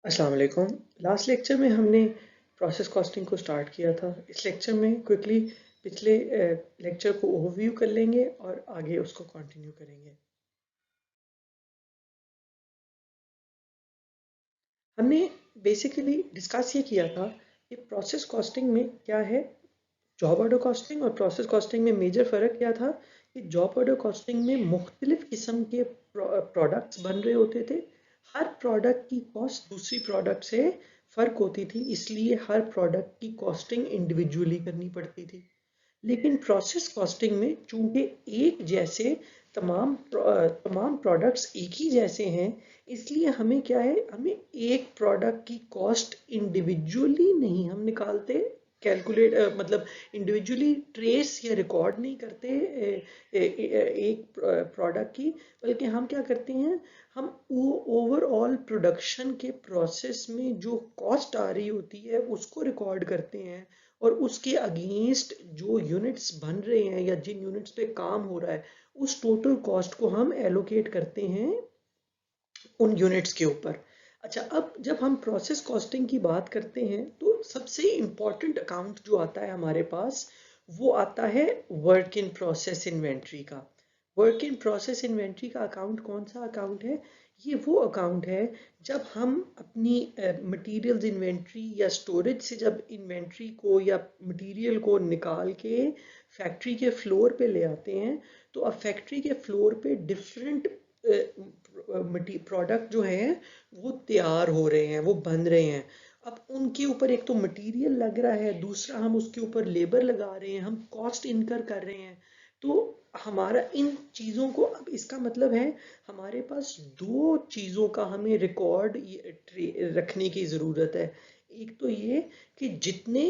अस्सलाम वालेकुम। Last lecture में हमने प्रोसेस कॉस्टिंग को स्टार्ट किया था। इस लेक्चर में क्विकली पिछले लेक्चर को ओवरव्यू कर लेंगे और आगे उसको कंटिन्यू करेंगे। हमने बेसिकली डिस्कस ये किया था कि प्रोसेस कॉस्टिंग में क्या है, जॉब ऑर्डर कॉस्टिंग और प्रोसेस कॉस्टिंग में मेजर फ़र्क क्या था कि जॉब ऑर्डर कॉस्टिंग में मुख्तलिफ किस्म के प्रोडक्ट्स बन रहे होते थे। हर प्रोडक्ट की कॉस्ट दूसरी प्रोडक्ट से फ़र्क होती थी, इसलिए हर प्रोडक्ट की कॉस्टिंग इंडिविजुअली करनी पड़ती थी। लेकिन प्रोसेस कॉस्टिंग में चूंकि एक जैसे तमाम प्रोडक्ट्स एक ही जैसे हैं, इसलिए हमें क्या है, हमें एक प्रोडक्ट की कॉस्ट इंडिविजुअली नहीं हम निकालते, कैलकुलेट मतलब इंडिविजुअली ट्रेस या रिकॉर्ड नहीं करते एक प्रोडक्ट की, बल्कि हम क्या करते हैं, हम ओवरऑल प्रोडक्शन के प्रोसेस में जो कॉस्ट आ रही होती है उसको रिकॉर्ड करते हैं और उसके अगेंस्ट जो यूनिट्स बन रहे हैं या जिन यूनिट्स पे काम हो रहा है उस टोटल कॉस्ट को हम एलोकेट करते हैं उन यूनिट्स के ऊपर। अच्छा, अब जब हम प्रोसेस कॉस्टिंग की बात करते हैं तो सबसे इम्पॉर्टेंट अकाउंट जो आता है हमारे पास, वो आता है वर्क इन प्रोसेस इन्वेंट्री का। वर्क इन प्रोसेस इन्वेंट्री का अकाउंट कौन सा अकाउंट है? ये वो अकाउंट है जब हम अपनी मटेरियल्स इन्वेंट्री या स्टोरेज से जब इन्वेंट्री को या मटेरियल को निकाल के फैक्ट्री के फ्लोर पे ले आते हैं, तो अब फैक्ट्री के फ्लोर पे डिफरेंट प्रोडक्ट जो हैं वो तैयार हो रहे हैं, वो बन रहे हैं। अब उनके ऊपर एक तो मटेरियल लग रहा है, दूसरा हम उसके ऊपर लेबर लगा रहे हैं, हम कॉस्ट इनकर कर रहे हैं। तो हमारा इन चीज़ों को, अब इसका मतलब है हमारे पास दो चीज़ों का हमें रिकॉर्ड रखने की ज़रूरत है। एक तो ये कि जितने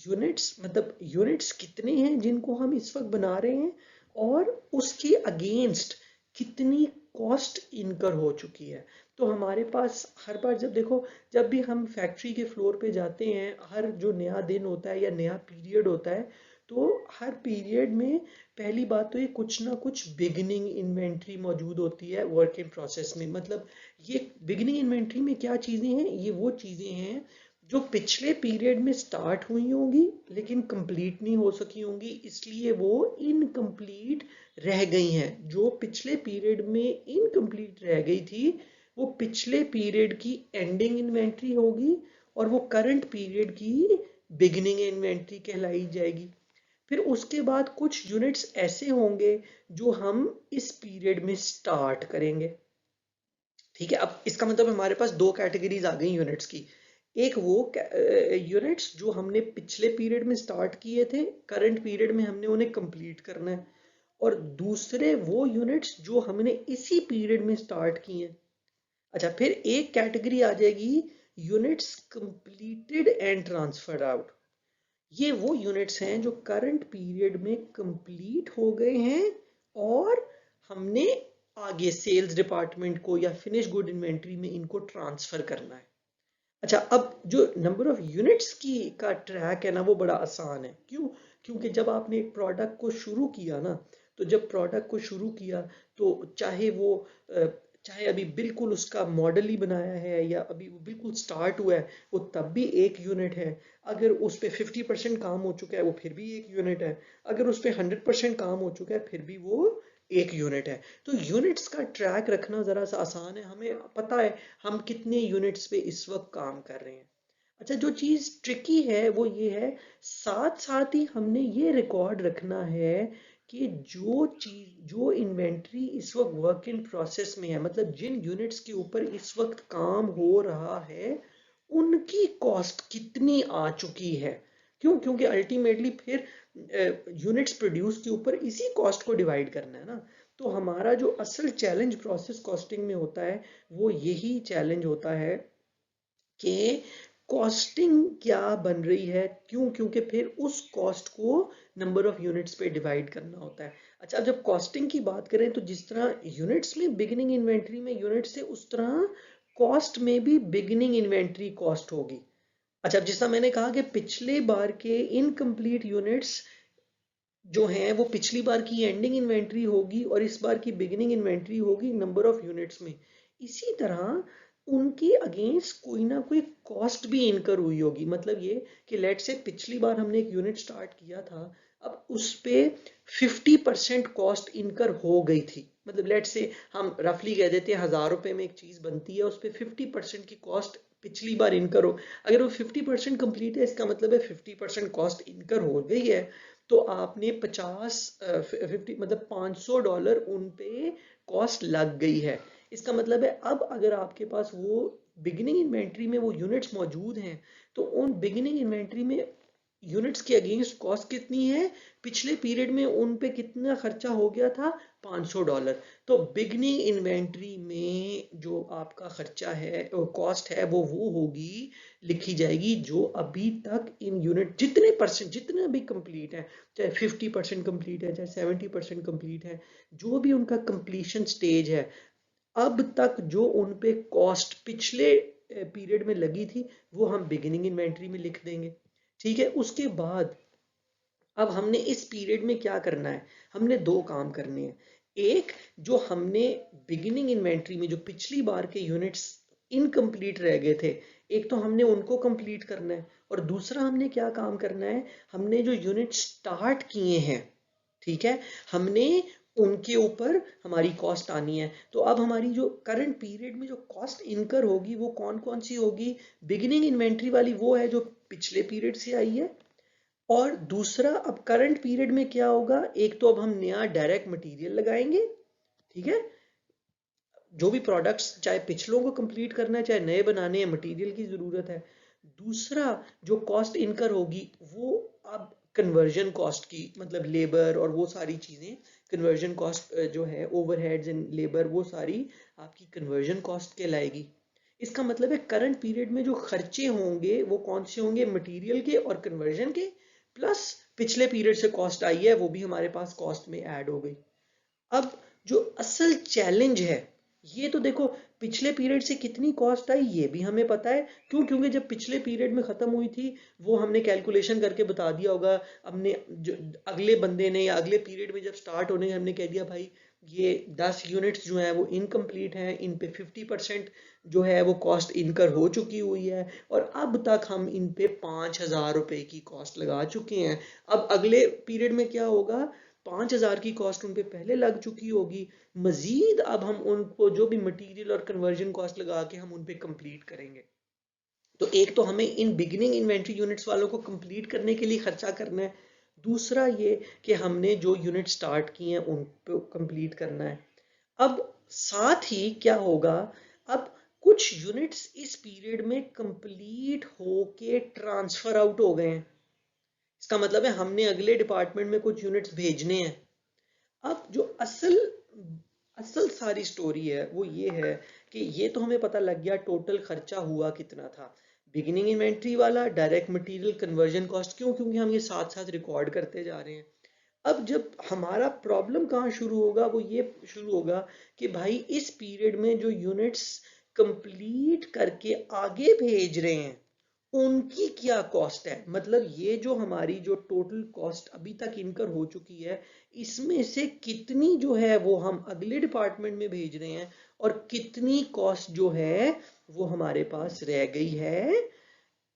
यूनिट्स, मतलब यूनिट्स कितने हैं जिनको हम इस वक्त बना रहे हैं, और उसके अगेंस्ट कितनी कॉस्ट इनकर हो चुकी है। तो हमारे पास हर बार जब देखो, जब भी हम फैक्ट्री के फ्लोर पे जाते हैं, हर जो नया दिन होता है या नया पीरियड होता है, तो हर पीरियड में पहली बात तो ये कुछ ना कुछ बिगिनिंग इन्वेंट्री मौजूद होती है वर्क इन प्रोसेस में। मतलब ये बिगिनिंग इन्वेंट्री में क्या चीज़ें हैं, ये वो चीज़ें हैं जो पिछले पीरियड में स्टार्ट हुई होंगी लेकिन कंप्लीट नहीं हो सकी होंगी, इसलिए वो इनकम्प्लीट रह गई हैं। जो पिछले पीरियड में इनकम्प्लीट रह गई थी वो पिछले पीरियड की एंडिंग इन्वेंट्री होगी और वो करंट पीरियड की बिगिनिंग इन्वेंट्री कहलाई जाएगी। फिर उसके बाद कुछ यूनिट्स ऐसे होंगे जो हम इस पीरियड में स्टार्ट करेंगे। ठीक है, अब इसका मतलब हमारे पास दो कैटेगरीज आ गई यूनिट्स की। एक वो यूनिट्स जो हमने पिछले पीरियड में स्टार्ट किए थे, करंट पीरियड में हमने उन्हें कंप्लीट करना है, और दूसरे वो यूनिट्स जो हमने इसी पीरियड में स्टार्ट किए हैं। अच्छा, फिर एक कैटेगरी आ जाएगी units completed and transferred out. ये वो यूनिट्स हैं जो करंट पीरियड में कंप्लीट हो गए हैं और हमने आगे सेल्स डिपार्टमेंट को या फिनिश गुड इन्वेंट्री में इनको ट्रांसफर करना है। अच्छा, अब जो नंबर ऑफ यूनिट्स की का ट्रैक है ना, वो बड़ा आसान है। क्यों? क्योंकि जब आपने एक प्रोडक्ट को शुरू किया ना, तो जब प्रोडक्ट को शुरू किया तो चाहे वो चाहे अभी बिल्कुल उसका मॉडल ही बनाया है या अभी वो बिल्कुल स्टार्ट हुआ है, वो तब भी एक यूनिट है। अगर उस पर 50% काम हो चुका है वो फिर भी एक यूनिट है। अगर उस पर 100% काम हो चुका है फिर भी वो एक यूनिट है। तो यूनिट्स का ट्रैक रखना ज़रा सा आसान है, हमें पता है हम कितने यूनिट्स पे इस वक्त काम कर रहे हैं। अच्छा, जो चीज़ ट्रिकी है वो ये है, साथ साथ ही हमने ये रिकॉर्ड रखना है कि जो चीज, जो इन्वेंट्री इस वक्त वर्क इन प्रोसेस में है, मतलब जिन यूनिट्स के ऊपर इस वक्त काम हो रहा है, उनकी कॉस्ट कितनी आ चुकी है। क्यों? क्योंकि अल्टीमेटली फिर यूनिट्स प्रोड्यूस के ऊपर इसी कॉस्ट को डिवाइड करना है ना। तो हमारा जो असल चैलेंज प्रोसेस कॉस्टिंग में होता है वो यही चैलेंज होता है कि कॉस्टिंग क्या बन रही है। क्यों? क्योंकि फिर उस कॉस्ट को नंबर ऑफ यूनिट्स पे डिवाइड करना होता है। अच्छा, अब जब कॉस्टिंग की बात करें तो जिस तरह यूनिट्स में बिगिनिंग इन्वेंट्री में यूनिट्स है, उस तरह कॉस्ट में भी बिगिनिंग इन्वेंट्री कॉस्ट होगी। अच्छा, अब जिस तरह मैंने कहा कि पिछले बार के इनकम्प्लीट यूनिट्स जो हैं वो पिछली बार की एंडिंग इन्वेंट्री होगी और इस बार की बिगिनिंग इन्वेंट्री होगी नंबर ऑफ यूनिट्स में। इसी तरह उनके अगेंस्ट कोई ना कोई कॉस्ट भी इनकर हुई होगी। मतलब ये कि लेट से पिछली बार हमने एक यूनिट स्टार्ट किया था, अब उस पे 50% कॉस्ट इनकर हो गई थी। मतलब लेट से हम रफली कह देते हैं 1000 रुपए में एक चीज बनती है, उस पे 50% की कॉस्ट पिछली बार इनकर हो। अगर वो 50% कंप्लीट है, इसका मतलब है 50% कॉस्ट इनकर हो गई है। तो आपने 50 मतलब $500 उन पे कॉस्ट लग गई है। इसका मतलब है अब अगर आपके पास वो बिगिनिंग इन्वेंट्री में वो यूनिट्स मौजूद हैं, तो उन बिगिनिंग इन्वेंट्री में यूनिट्स के अगेंस्ट कॉस्ट कितनी है, पिछले पीरियड में उन पे कितना खर्चा हो गया था, $500। तो बिगनिंग इन्वेंट्री में जो आपका खर्चा है, कॉस्ट है, वो होगी, लिखी जाएगी जो अभी तक इन यूनिट जितने परसेंट, जितने अभी कंप्लीट है, चाहे 50% कंप्लीट है, चाहे 70% कंप्लीट है, जो भी उनका कंप्लीशन स्टेज है, अब तक जो उन पे कॉस्ट पिछले पीरियड में लगी थी, वो हम बिगिनिंग इन्वेंट्री में लिख देंगे। ठीक है, उसके बाद अब हमने इस पीरियड में क्या करना है, हमने दो काम करने हैं। एक, जो हमने बिगिनिंग इन्वेंट्री में जो पिछली बार के यूनिट्स इनकम्प्लीट रह गए थे, एक तो हमने उनको कंप्लीट करना है, और दूसरा हमने क्या काम करना है, हमने जो यूनिट स्टार्ट किए हैं, ठीक है, हमने उनके ऊपर हमारी कॉस्ट आनी है। तो अब हमारी जो करंट पीरियड में जो कॉस्ट इनकर होगी, वो कौन कौन सी होगी, बिगिनिंग इन्वेंट्री वाली वो है जो पिछले पीरियड से आई है, और दूसरा अब करंट पीरियड में क्या होगा, एक तो अब हम नया डायरेक्ट मटेरियल लगाएंगे, ठीक है, जो भी प्रोडक्ट्स चाहे पिछलों को कंप्लीट करना है चाहे नए बनाने हैं, मटेरियल की जरूरत है। दूसरा जो कॉस्ट इनकर होगी वो अब कन्वर्जन कॉस्ट की, मतलब लेबर और वो सारी चीजें, कन्वर्जन कॉस्ट जो है, ओवरहेड्स एंड लेबर, वो सारी आपकी कन्वर्जन कॉस्ट कहलाएगी। इसका मतलब है करंट पीरियड में जो खर्चे होंगे वो कौन से होंगे, मटेरियल के और कन्वर्जन के, प्लस पिछले पीरियड से कॉस्ट आई है वो भी हमारे पास कॉस्ट में ऐड हो गई। अब जो असल चैलेंज है, ये तो देखो पिछले पीरियड से कितनी कॉस्ट आई ये भी हमें पता है, क्यों, क्योंकि जब पिछले पीरियड में खत्म हुई थी वो हमने कैलकुलेशन करके बता दिया होगा। हमने जो अगले बंदे ने या अगले पीरियड में जब स्टार्ट होने हमने कह दिया भाई ये 10 यूनिट्स जो हैं वो इनकम्प्लीट हैं, इन पे 50% जो है वो कॉस्ट इनकर हो चुकी हुई है, और अब तक हम इन पे 5000 रुपए की कॉस्ट लगा चुके हैं। अब अगले पीरियड में क्या होगा, 5000 की कॉस्ट उन पे पहले लग चुकी होगी, मजीद अब हम उनको जो भी मटेरियल और कन्वर्जन कॉस्ट लगा के हम उन पे कंप्लीट करेंगे। तो एक तो हमें इन बिगिनिंग इन्वेंट्री यूनिट्स वालों को कंप्लीट करने के लिए खर्चा करना है, दूसरा ये कि हमने जो यूनिट स्टार्ट किए हैं उन पे कंप्लीट करना है। अब साथ ही क्या होगा, अब कुछ यूनिट्स इस पीरियड में कंप्लीट होके ट्रांसफर आउट हो गए हैं। इसका मतलब है हमने अगले डिपार्टमेंट में कुछ यूनिट्स भेजने हैं। अब जो असल असल सारी स्टोरी है वो ये है कि ये तो हमें पता लग गया टोटल खर्चा हुआ कितना था, बिगिनिंग इन्वेंट्री वाला, डायरेक्ट मटेरियल, कन्वर्जन कॉस्ट, क्यों, क्योंकि हम ये साथ साथ रिकॉर्ड करते जा रहे हैं। अब जब हमारा प्रॉब्लम कहाँ शुरू होगा, वो ये शुरू होगा कि भाई इस पीरियड में जो यूनिट्स कंप्लीट करके आगे भेज रहे हैं उनकी क्या कॉस्ट है। मतलब ये जो हमारी जो टोटल कॉस्ट अभी तक इनकर हो चुकी है, इसमें से कितनी जो है वो हम अगले डिपार्टमेंट में भेज रहे हैं, और कितनी कॉस्ट जो है वो हमारे पास रह गई है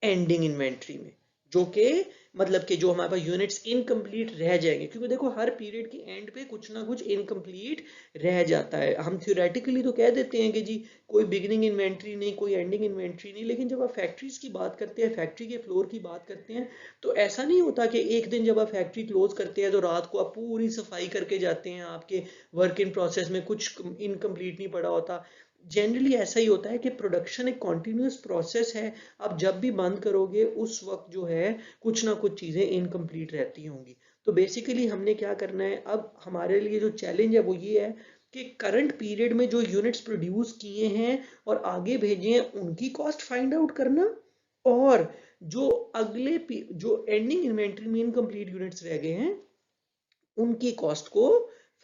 एंडिंग इन्वेंट्री में, जो कि मतलब कि जो हमारे पास यूनिट्स इनकम्प्लीट रह जाएंगे, क्योंकि देखो हर पीरियड की एंड पे कुछ ना कुछ इनकम्प्लीट रह जाता है। हम थ्योरेटिकली तो कह देते हैं कि जी कोई बिगिनिंग इन्वेंट्री नहीं, कोई एंडिंग इन्वेंट्री नहीं, लेकिन जब आप फैक्ट्रीज की बात करते हैं, फैक्ट्री के फ्लोर की बात करते हैं, तो ऐसा नहीं होता कि एक दिन जब आप फैक्ट्री क्लोज करते हैं तो रात को आप पूरी सफाई करके जाते हैं, आपके वर्क इन प्रोसेस में कुछ इनकम्प्लीट नहीं पड़ा होता। जनरली ऐसा ही होता है कि प्रोडक्शन एक कॉन्टिन्यूस प्रोसेस है, आप जब भी बंद करोगे उस वक्त जो है कुछ ना कुछ चीजें इनकम्प्लीट रहती होंगी। तो बेसिकली हमने क्या करना है, अब हमारे लिए जो चैलेंज है वो ये है कि करंट पीरियड में जो यूनिट्स प्रोड्यूस किए हैं और आगे भेजे हैं उनकी कॉस्ट फाइंड आउट करना, और जो जो एंडिंग इन्वेंट्री में इनकम्प्लीट यूनिट्स रह गए हैं उनकी कॉस्ट को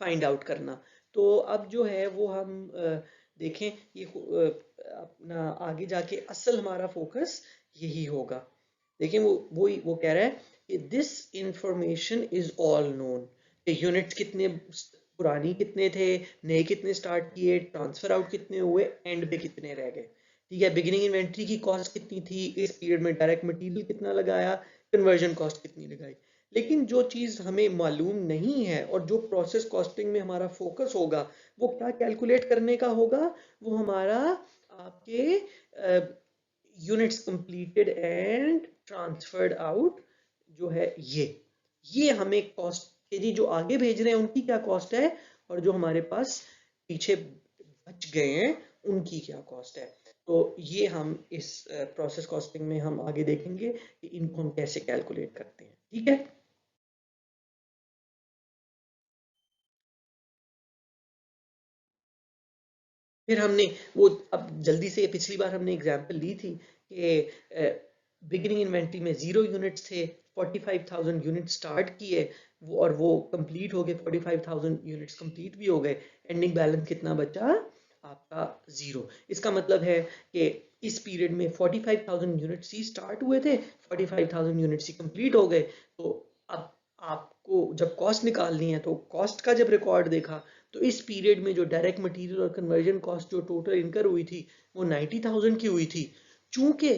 फाइंड आउट करना। तो अब जो है वो हम देखें, ये अपना आगे जाके असल हमारा फोकस यही होगा। देखिए वो कह रहा है कि this information is all known, units कितने पुरानी कितने थे, नए कितने स्टार्ट किए, ट्रांसफर आउट कितने हुए, एंड पे कितने रह गए। ठीक है, बिगिनिंग इन्वेंट्री की कॉस्ट कितनी थी, इस पीरियड में डायरेक्ट मटेरियल कितना लगाया, कन्वर्जन कॉस्ट कितनी लगाई। लेकिन जो चीज़ हमें मालूम नहीं है और जो प्रोसेस कॉस्टिंग में हमारा फोकस होगा वो क्या कैलकुलेट करने का होगा, वो हमारा आपके units completed and transferred out जो है ये हमें कॉस्ट के जी जो आगे भेज रहे हैं उनकी क्या कॉस्ट है, और जो हमारे पास पीछे बच गए हैं उनकी क्या कॉस्ट है। तो ये हम इस प्रोसेस कॉस्टिंग में हम आगे देखेंगे कि इनको हम कैसे कैलकुलेट करते हैं। ठीक है, फिर हमने वो अब जल्दी से, पिछली बार हमने एग्जांपल ली थी कि बिगिनिंग इन्वेंट्री में 0 यूनिट्स थे, 45,000 यूनिट स्टार्ट किए वो, और वो कंप्लीट हो गए, 45,000 यूनिट्स कंप्लीट भी हो गए, एंडिंग बैलेंस कितना बचा आपका 0। इसका मतलब है कि इस पीरियड में 45,000 यूनिट्स ही स्टार्ट हुए थे, 45,000 यूनिट्स ही कंप्लीट हो गए। तो अब आपको जब कॉस्ट निकालनी है तो कॉस्ट का जब रिकॉर्ड देखा तो इस पीरियड में जो डायरेक्ट मटेरियल और कन्वर्जन कॉस्ट जो टोटल इनकर हुई थी वो 90,000 की हुई थी। चूंकि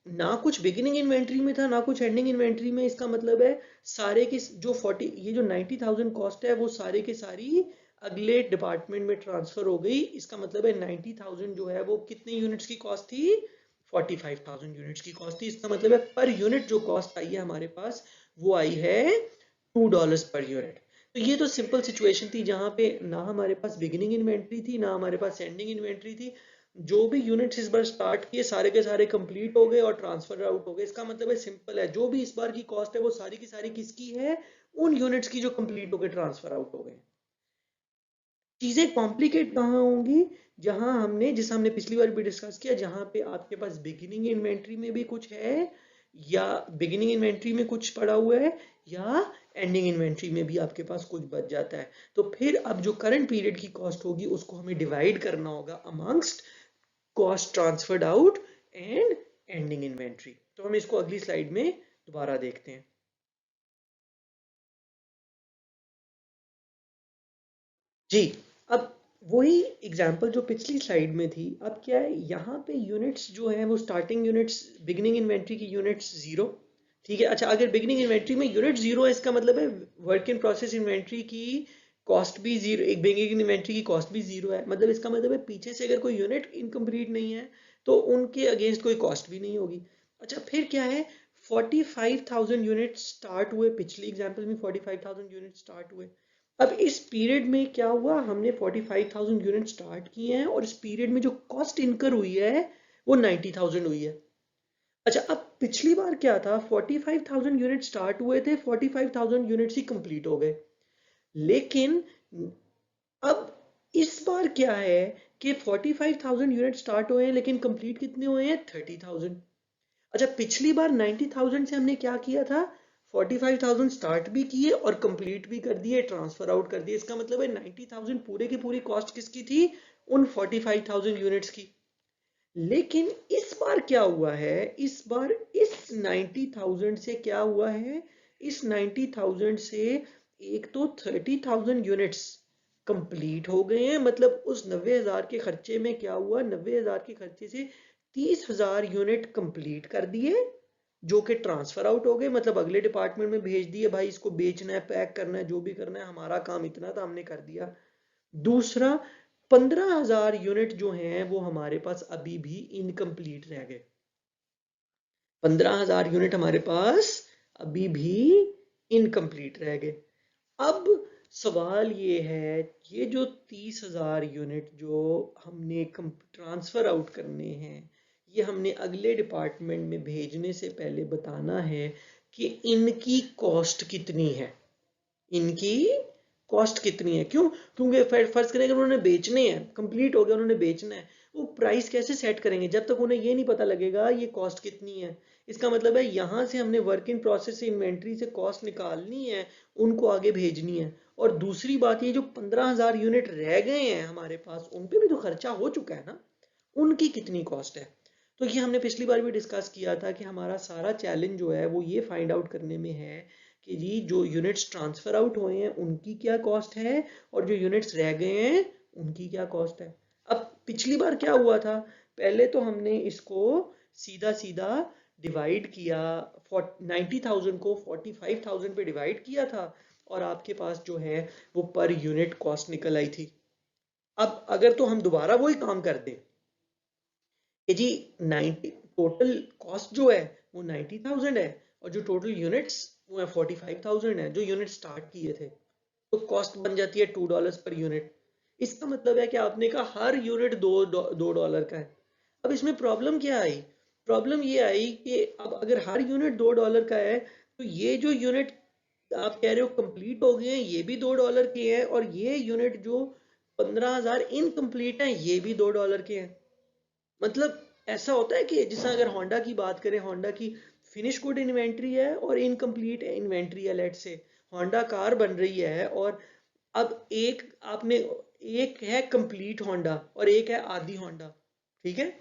ना कुछ बिगिनिंग इन्वेंट्री में था ना कुछ एंडिंग इन्वेंट्री में, इसका मतलब है सारे के जो 40, ये जो 90,000 कॉस्ट है वो सारे के सारी अगले डिपार्टमेंट में ट्रांसफर हो गई। इसका मतलब है 90,000 जो है वो कितने यूनिट्स की कॉस्ट थी, 45,000 यूनिट्स की कॉस्ट थी। इसका मतलब है पर यूनिट जो कॉस्ट आई है हमारे पास वो आई है $2 पर यूनिट। तो ये तो सिंपल सिचुएशन थी जहां पे ना हमारे पास बिगिनिंग इन्वेंट्री थी ना हमारे पास एंडिंग इन्वेंट्री थी। जो भी यूनिट्स इस बार स्टार्ट किए सारे के सारे कंप्लीट हो गए और ट्रांसफर आउट हो गए। इसका मतलब है सिंपल है, जो भी इस बार की कॉस्ट है वो सारी की सारी किसकी है, उन यूनिट्स की जो कंप्लीट हो गए ट्रांसफर आउट हो गए। चीजें कॉम्प्लिकेट कहाँ होंगी, जहां हमने, जिस हमने पिछली बार भी डिस्कस किया, जहां पे आपके पास बिगिनिंग इन्वेंट्री में भी कुछ है, या बिगिनिंग इन्वेंट्री में कुछ पड़ा हुआ है, या एंडिंग इन्वेंट्री में भी आपके पास कुछ बच जाता है। तो फिर अब जो करंट पीरियड की कॉस्ट होगी उसको हमें डिवाइड करना होगा amongst cost transferred out and ending inventory. तो हम इसको अगली स्लाइड में दोबारा देखते हैं। जी, अब वही एग्जाम्पल जो पिछली स्लाइड में थी, अब क्या है यहाँ पे यूनिट्स जो है वो स्टार्टिंग यूनिट्स, बिगिनिंग इन्वेंट्री की यूनिट्स 0। ठीक है, अच्छा अगर बिगिनिंग इन्वेंट्री में यूनिट 0 है इसका मतलब है वर्क इन प्रोसेस इन्वेंट्री की कॉस्ट भी 0, एक बिगिनिंग इन्वेंट्री की कॉस्ट भी 0 है। मतलब इसका मतलब है पीछे से अगर कोई यूनिट इनकम्प्लीट नहीं है तो उनके अगेंस्ट कोई कॉस्ट भी नहीं होगी। अच्छा फिर क्या है, 45,000 यूनिट स्टार्ट हुए, पिछली एग्जाम्पल में 45,000 यूनिट स्टार्ट हुए। अब इस पीरियड में क्या हुआ, हमने 45,000 यूनिट स्टार्ट किए हैं और इस पीरियड में जो कॉस्ट इनकर हुई है वो 90,000 हुई है। अच्छा अब पिछली बार क्या था, 45,000 यूनिट स्टार्ट हुए थे, 45,000 यूनिट्स ही कंप्लीट हो गए। लेकिन अब इस बार क्या है कि 45,000 यूनिट स्टार्ट हुए हैं लेकिन कंप्लीट कितने हुए हैं, 30,000। अच्छा पिछली बार 90,000 से हमने क्या किया था, 45,000 स्टार्ट भी किए और कंप्लीट भी कर दिए, ट्रांसफर आउट कर दिए। इसका मतलब है 90,000 पूरे की पूरी कॉस्ट किसकी थी, उन 45,000 यूनिट्स की। लेकिन इस बार क्या हुआ है, इस बार इस 90,000 से क्या हुआ है, इस 90,000 से एक तो 30,000 यूनिट्स कंप्लीट हो गए हैं। मतलब उस 90,000 के खर्चे में क्या हुआ, 90,000 के खर्चे से 30,000 यूनिट कंप्लीट कर दिए जो कि ट्रांसफर आउट हो गए, मतलब अगले डिपार्टमेंट में भेज दिए, भाई इसको बेचना है, पैक करना है, जो भी करना है, हमारा काम इतना था हमने कर दिया। दूसरा, 15,000 यूनिट जो हैं वो हमारे पास अभी भी इनकम्प्लीट रह गए। 15,000 यूनिट हमारे पास अभी भी इनकम्प्लीट रह गए। अब सवाल ये है, ये जो 30,000 यूनिट जो हमने ट्रांसफर आउट करने हैं, ये हमने अगले डिपार्टमेंट में भेजने से पहले बताना है कि इनकी कॉस्ट कितनी है, इनकी कॉस्ट कितनी है। क्यों, क्योंकि फर्ज करें अगर उन्होंने बेचने हैं, कंप्लीट हो गया उन्होंने बेचना है, वो प्राइस कैसे सेट करेंगे जब तक उन्हें ये नहीं पता लगेगा ये कॉस्ट कितनी है। इसका मतलब है यहां से हमने वर्क इन प्रोसेस से, इन्वेंट्री से कॉस्ट निकालनी है, उनको आगे भेजनी है। और दूसरी बात, ये जो 15,000 यूनिट रह गए हैं हमारे पास, उन पे भी तो खर्चा हो चुका है ना, उनकी कितनी कॉस्ट है। तो ये हमने पिछली बार भी डिस्कस किया था कि हमारा सारा चैलेंज जो है वो ये फाइंड आउट करने में है कि जी जो यूनिट्स ट्रांसफर आउट हुए हैं उनकी क्या कॉस्ट है और जो यूनिट्स रह गए हैं उनकी क्या कॉस्ट है। अब पिछली बार क्या हुआ था पहले तो हमने इसको सीधा सीधा डिवाइड किया, 90,000 को 45,000 पे डिवाइड किया था और आपके पास जो है वो पर यूनिट कॉस्ट निकल आई थी। अब अगर तो हम दोबारा वही काम कर दें कि जी 90 टोटल कॉस्ट जो है वो 90,000 है और जो टोटल यूनिट्स वो है 45,000 है, जो यूनिट स्टार्ट किए थे, तो कॉस्ट बन जाती है $2 पर यूनिट। इसका मतलब है कि आपने कहा हर यूनिट दो डॉलर का है। अब इसमें प्रॉब्लम क्या आई? प्रॉब्लम ये आई कि अब अगर हर यूनिट $2 का है तो ये जो यूनिट आप कह रहे हो कंप्लीट हो गए हैं ये भी $2 के हैं और ये यूनिट जो 15,000 इनकम्प्लीट हैं ये भी $2 के हैं। मतलब ऐसा होता है कि जैसे अगर होंडा की बात करें, होंडा की फिनिश गुड इन्वेंट्री है और इनकम्प्लीट इन्वेंट्री है। लेट से होंडा कार बन रही है और अब एक है कंप्लीट होंडा और एक है आधी होंडा, ठीक है।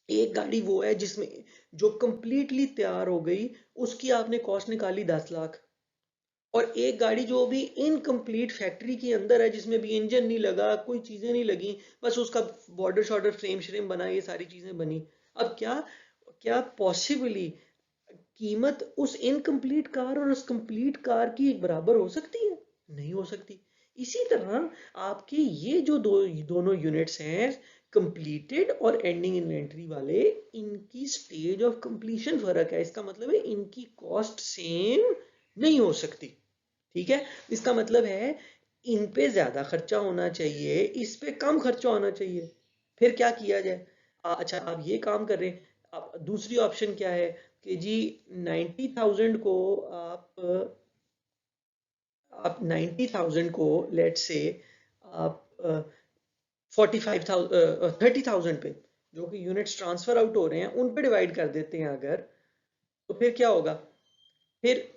एक गाड़ी वो है जिसमें जो कंप्लीटली तैयार हो गई, उसकी आपने कॉस्ट निकाली 10 लाख, और एक गाड़ी जो भी इनकम्प्लीट फैक्ट्री के अंदर है जिसमें भी इंजन नहीं लगा, कोई चीजें नहीं लगी, बस उसका बॉर्डर शॉर्डर फ्रेम श्रेम बना, ये सारी चीजें बनी। अब क्या क्या पॉसिबली कीमत उस इनकम्प्लीट कार और उस कंप्लीट कार की बराबर हो सकती है? नहीं हो सकती। इसी तरह आपके ये जो दोनों यूनिट्स हैं, कंप्लीटेड और एंडिंग इन्वेंट्री वाले, इनकी स्टेज ऑफ कंप्लीशन फर्क है। इसका मतलब है इनकी कॉस्ट सेम नहीं हो सकती, ठीक है। इसका मतलब है इन पे ज्यादा खर्चा होना चाहिए, इस पे कम खर्चा होना चाहिए। फिर क्या किया जाए? अच्छा, आप ये काम कर रहे हैं, आप दूसरी ऑप्शन क्या है कि जी 90,000 को आप 90,000 को लेट से आप 30,000 पे, जो कि यूनिट्स ट्रांसफर आउट हो रहे हैं, उन पे डिवाइड कर देते हैं अगर, तो फिर क्या होगा? फिर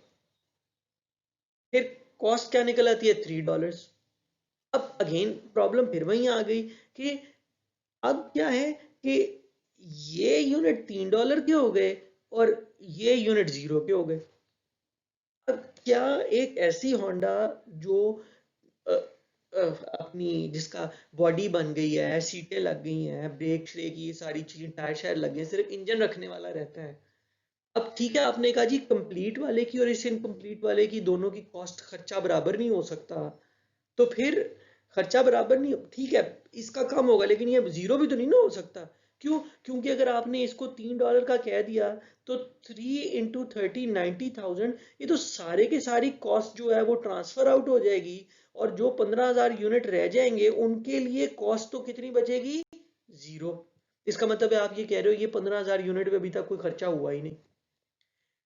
फिर कॉस्ट क्या निकल आती है? $3। अब अगेन प्रॉब्लम फिर वहीं आ गई कि अब क्या है कि ये यूनिट $3 के हो गए और ये यूनिट 0 के हो गए। अब क्या एक ऐसी होंडा जो अ, अपनी जिसका बॉडी बन गई है, सीटें लग गई हैं, ब्रेक श्रेक ये सारी चीजें, टायर शायर लगे हैं, सिर्फ इंजन रखने वाला रहता है। अब ठीक है, आपने कहा जी कंप्लीट वाले की और इस इनकम्प्लीट वाले की दोनों की कॉस्ट खर्चा बराबर नहीं हो सकता, तो फिर खर्चा बराबर नहीं, ठीक है, इसका कम होगा लेकिन ये 0 भी तो नहीं ना हो सकता। क्यों? क्योंकि अगर आपने इसको $3 का कह दिया तो 3 × 30 90,000, ये तो सारे के सारी कॉस्ट जो है वो ट्रांसफर आउट हो जाएगी और जो 15,000 यूनिट रह जाएंगे उनके लिए कॉस्ट तो कितनी बचेगी? 0। इसका मतलब है आप ये कह रहे हो ये 15,000 यूनिट पे अभी तक कोई खर्चा हुआ ही नहीं।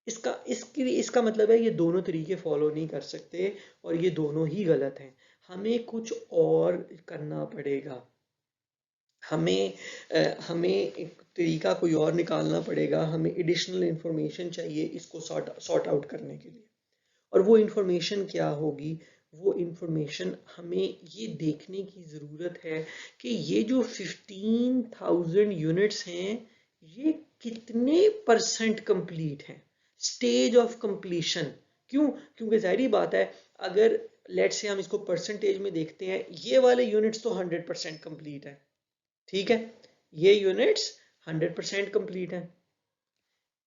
इसका मतलब है ये दोनों तरीके फॉलो नहीं कर सकते और ये दोनों ही गलत हैं। हमें कुछ और करना पड़ेगा। हमें हमें एक तरीका कोई और निकालना पड़ेगा। हमें एडिशनल इंफॉर्मेशन चाहिए इसको सॉर्ट आउट करने के लिए। और वो इंफॉर्मेशन क्या होगी? वो इंफॉर्मेशन हमें ये देखने की ज़रूरत है कि ये जो 15,000 यूनिट्स हैं ये कितने परसेंट कंप्लीट हैं, स्टेज ऑफ कंप्लीशन। क्यों? क्योंकि जाहिर बात है, अगर लेट से हम इसको परसेंटेज में देखते हैं, ये वाले यूनिट्स तो 100% कंप्लीट है, ठीक है, ये यूनिट्स 100% कंप्लीट है।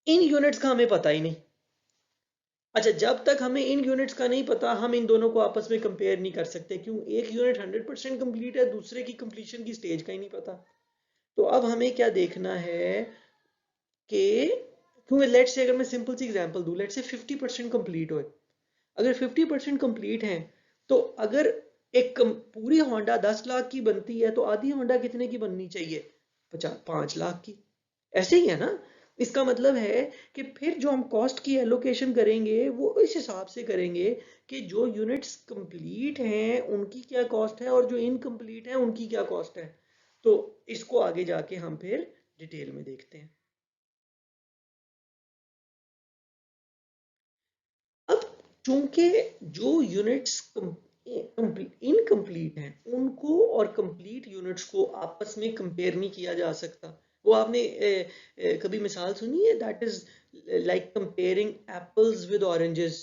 इन यूनिट्स का हमें पता ही नहीं। अच्छा, जब तक हमें इन यूनिट्स का नहीं पता हम इन दोनों को आपस में कंपेयर नहीं कर सकते। क्यों? एक यूनिट 100% कंप्लीट है, दूसरे की कंप्लीशन की स्टेज का ही नहीं पता। तो अब हमें क्या देखना है कि, क्योंकि लेट से अगर मैं सिंपल सी एग्जांपल दूं, लेट से 50% कंप्लीट हो, अगर 50% कंप्लीट है तो अगर पूरी होंडा 10 लाख की बनती है तो आधी होंडा कितने की बननी चाहिए? 5 लाख की। ऐसे ही है ना? इसका मतलब है कि फिर जो हम कॉस्ट की एलोकेशन करेंगे वो इस हिसाब से करेंगे कि जो यूनिट्स कंप्लीट हैं उनकी क्या कॉस्ट है और जो इनकम्प्लीट है उनकी क्या कॉस्ट है। तो इसको आगे जाके हम फिर डिटेल में देखते हैं। अब चूंकि जो यूनिट्स इनकम्प्लीट हैं उनको और कंप्लीट यूनिट्स को आपस में कंपेयर नहीं किया जा सकता। वो आपने कभी मिसाल सुनी है, that is like comparing apples with oranges.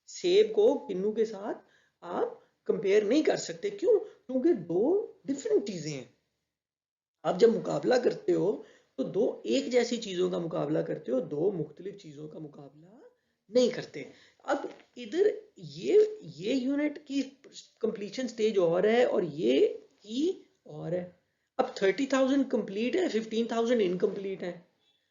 सेब को किन्नू के साथ आप कंपेयर नहीं कर सकते। क्यों? क्योंकि दो डिफरेंट चीजें हैं। आप जब मुकाबला करते हो तो दो एक जैसी चीजों का मुकाबला करते हो, दो मुख्तलिफ चीजों का मुकाबला नहीं करते। अब इधर ये यूनिट की कंप्लीशन स्टेज और है और ये की और है। अब 30,000 कंप्लीट है, 15,000 इनकम्प्लीट है।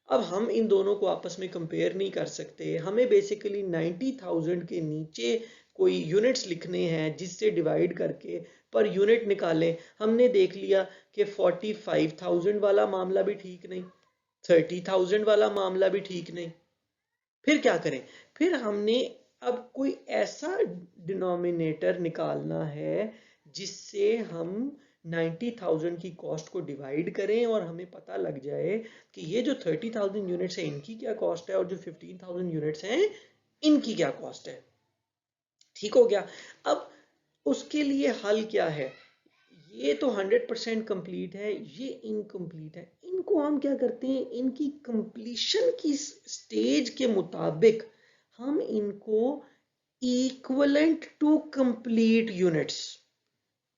अब हम इन दोनों को आपस में कंपेयर नहीं कर सकते, हमें बेसिकली 90,000 के नीचे कोई यूनिट्स लिखने हैं जिससे डिवाइड करके पर यूनिट निकालें। हमने देख लिया कि 45,000 वाला मामला भी ठीक नहीं, 30,000 वाला मामला भी ठीक नहीं। फिर क्या करें? फिर हमने अब कोई ऐसा डिनोमिनेटर निकालना है जिससे हम 90,000 की कॉस्ट को डिवाइड करें और हमें पता लग जाए कि ये जो 30,000 यूनिट्स हैं इनकी क्या कॉस्ट है और जो 15,000 यूनिट्स हैं इनकी क्या कॉस्ट है। ठीक हो गया। अब उसके लिए हल क्या है? ये तो 100% कंप्लीट है, ये इनकम्प्लीट है। इनको हम क्या करते हैं, इनकी कंप्लीशन की स्टेज के मुताबिक हम इनको equivalent to complete units,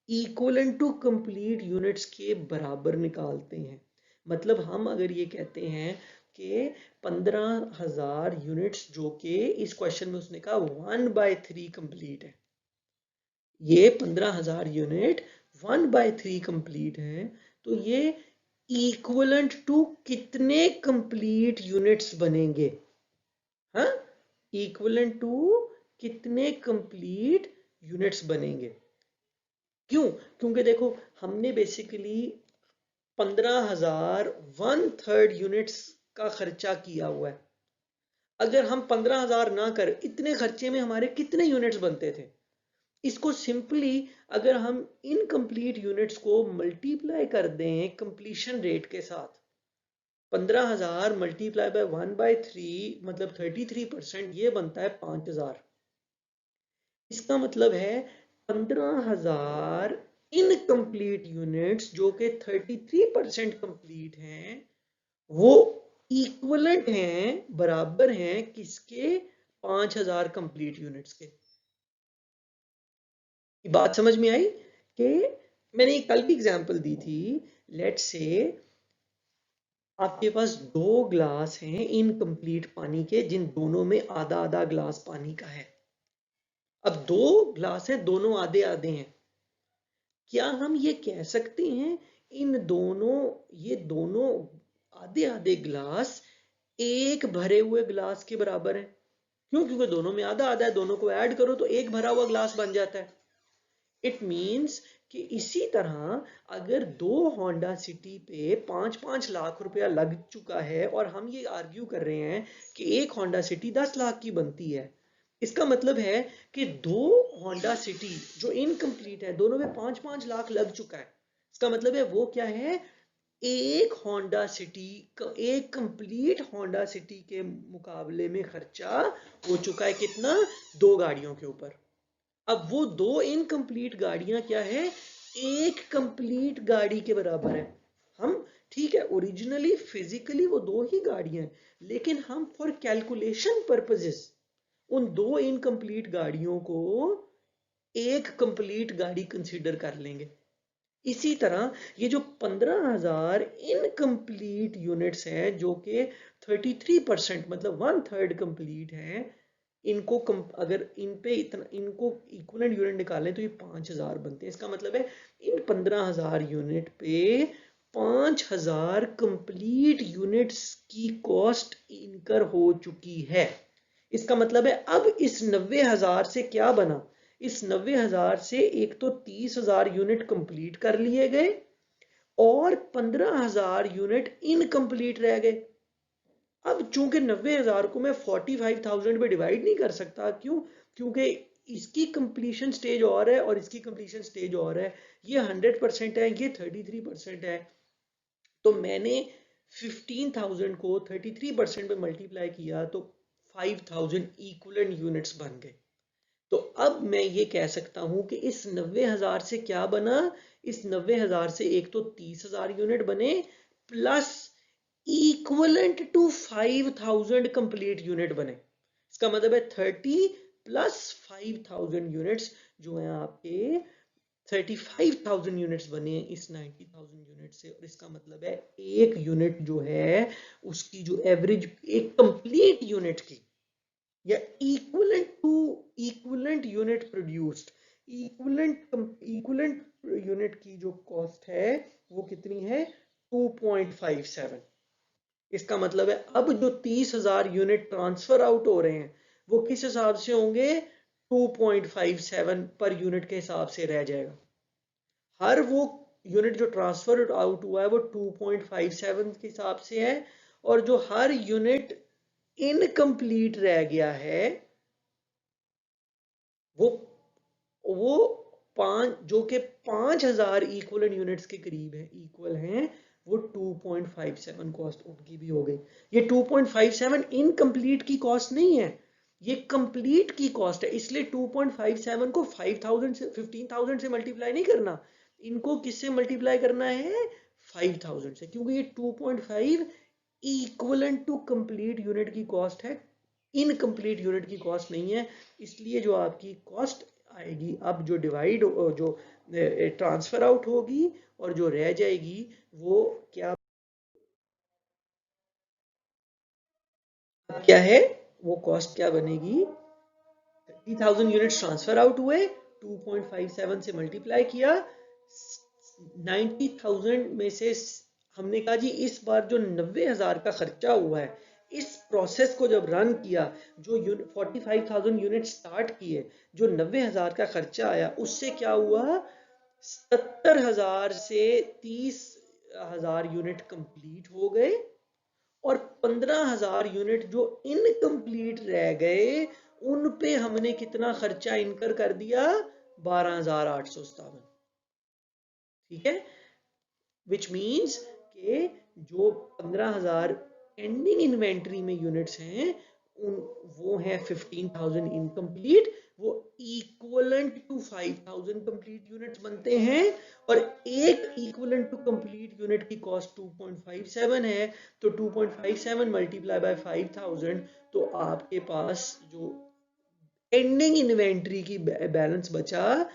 equivalent to complete units के बराबर निकालते हैं। मतलब हम अगर ये कहते हैं कि 15,000 यूनिट्स, जो कि इस क्वेश्चन में उसने कहा 1/3 कंप्लीट है, ये 15,000 यूनिट 1/3 कंप्लीट है, तो ये इक्वलेंट टू कितने कंप्लीट यूनिट्स बनेंगे? हाँ, इक्वलेंट टू कितने कंप्लीट यूनिट्स बनेंगे? क्यों? क्योंकि देखो हमने बेसिकली 15,000 1/3 यूनिट्स का खर्चा किया हुआ है। अगर हम 15,000 ना कर, इतने खर्चे में हमारे कितने यूनिट्स बनते थे? इसको सिंपली अगर हम इनकम्प्लीट यूनिट्स को मल्टीप्लाई कर दें कंप्लीशन रेट के साथ, 15,000 मल्टीप्लाई बाय 1/3 मतलब 33%, ये बनता है 5,000। इसका मतलब है 15,000 इनकम्प्लीट यूनिट्स जो कि 33% कंप्लीट हैं, वो इक्वलेंट हैं, बराबर हैं किसके? 5,000 कंप्लीट यूनिट्स के। बात समझ में आई? कि मैंने कल भी एग्जांपल दी थी। लेट्स से आपके पास दो ग्लास हैं इनकम्प्लीट पानी के, जिन दोनों में आधा आधा ग्लास पानी का है। अब दो ग्लास हैं, दोनों आधे आधे हैं। क्या हम ये कह सकते हैं इन दोनों, ये दोनों आधे आधे ग्लास एक भरे हुए ग्लास के बराबर है? क्यों? क्योंकि दोनों में आधा आधा है, दोनों को ऐड करो तो एक भरा हुआ ग्लास बन जाता है। इट मीन्स कि इसी तरह अगर दो होंडा सिटी पे 5-5 लाख रुपया लग चुका है और हम ये आर्ग्यू कर रहे हैं कि एक होंडा सिटी 10 लाख की बनती है, इसका मतलब है कि दो होंडा सिटी जो इनकम्प्लीट है, दोनों में 5-5 लाख लग चुका है। इसका मतलब है वो क्या है, एक होंडा सिटी, एक कंप्लीट होंडा सिटी के मुकाबले में खर्चा हो चुका है कितना? दो गाड़ियों के ऊपर। अब वो दो इनकम्प्लीट गाड़ियां क्या है? एक कंप्लीट गाड़ी के बराबर है। हम ठीक है, ओरिजिनली फिजिकली वो दो ही गाड़ियां हैं, लेकिन हम फॉर कैलकुलेशन पर्पसेस उन दो इनकम्प्लीट गाड़ियों को एक कंप्लीट गाड़ी कंसीडर कर लेंगे। इसी तरह ये जो 15,000 इनकम्प्लीट यूनिट्स हैं जो कि 33% मतलब 1/3 कंप्लीट है, इनको अगर इन पे इतना इनको इक्विवेलेंट यूनिट निकालें तो ये 5,000 बनते हैं। इसका मतलब है इन 15,000 यूनिट पे 5,000 कंप्लीट यूनिट्स की कॉस्ट इनकर हो चुकी है। इसका मतलब है अब इस 90,000 से क्या बना? इस 90,000 से एक तो 30,000 यूनिट कंप्लीट कर लिए गए और 15,000 यूनिट इनकम्प्लीट रह गए। अब चूंकि 90,000 को मैं 45,000 पे डिवाइड नहीं कर सकता, क्यों? क्योंकि इसकी कंप्लीशन स्टेज और है और इसकी कंप्लीशन स्टेज और है। ये 100% है, ये 33% है। तो मैंने 15,000 को 33% पे मल्टीप्लाई किया तो 5,000 इक्विवेलेंट यूनिट्स बन गए। तो अब मैं ये कह सकता हूं कि इस 90,000 से क्या बना? इस 90,000 से एक तो 30,000 यूनिट बने plus equivalent to 5,000 complete unit बने। इसका मतलब है 30 प्लस 5,000 यूनिट्स जो है आपके 35,000 यूनिट्स बने हैं इस 90,000 यूनिट से, और इसका मतलब है एक यूनिट जो है उसकी जो एवरेज एक कंप्लीट यूनिट की या equivalent unit produced, equivalent unit की जो कॉस्ट है वो कितनी है? 2.57। इसका मतलब है अब जो 30,000 यूनिट ट्रांसफर आउट हो रहे हैं वो किस हिसाब से होंगे? 2.57 पर यूनिट के हिसाब से रह जाएगा। हर वो यूनिट जो ट्रांसफर आउट हुआ है वो 2.57 के हिसाब से है, और जो हर यूनिट इनकम्प्लीट रह गया है वो वो पांच, जो कि 5,000 इक्वल यूनिट्स के करीब है, इक्वल हैं, वो 2.57 कॉस्ट उनकी भी हो गई। ये 2.57 इनकम्प्लीट की कॉस्ट नहीं है, ये कंप्लीट की कॉस्ट है, इसलिए 2.57 को 5,000 से 15,000 से मल्टीप्लाई नहीं करना, इनको किससे मल्टीप्लाई करना है? 5,000 से, क्योंकि ये 2.5 इक्वलेंट टू कंप्लीट यूनिट की कॉस्ट है, इनकम्प्लीट यूनिट की कॉस्ट नहीं है। इसलिए जो आपकी कॉस्ट आएगी अब जो डिवाइड जो ट्रांसफर आउट होगी और जो रह जाएगी वो क्या क्या है? वो कॉस्ट क्या बनेगी? 30,000 यूनिट्स ट्रांसफर आउट हुए, 2.57 से मल्टीप्लाई किया, 90,000 में से हमने कहा जी इस बार जो 90,000 का खर्चा हुआ है, इस प्रोसेस को जब रन किया, जो 45,000 यूनिट स्टार्ट किए, जो 90,000 का खर्चा आया, उससे क्या हुआ? 70,000 से 30,000 यूनिट कंप्लीट हो गए, और 15,000 यूनिट जो इनकम्प्लीट रह गए उन पे हमने कितना खर्चा इनकर कर दिया? 12,857। ठीक है, विच मीन्स के जो 15,000 एंडिंग इन्वेंट्री में यूनिट्स हैं उन वो है 15,000 इनकम्प्लीट, वो इक्वलेंट टू 5,000 कंप्लीट यूनिट्स बनते हैं, और एक इक्वलेंट टू कंप्लीट यूनिट की कॉस्ट 2.57 है, तो 2.57 मल्टीप्लाई बाय 5,000, तो आपके पास जो एंडिंग इन्वेंट्री की बैलेंस बचा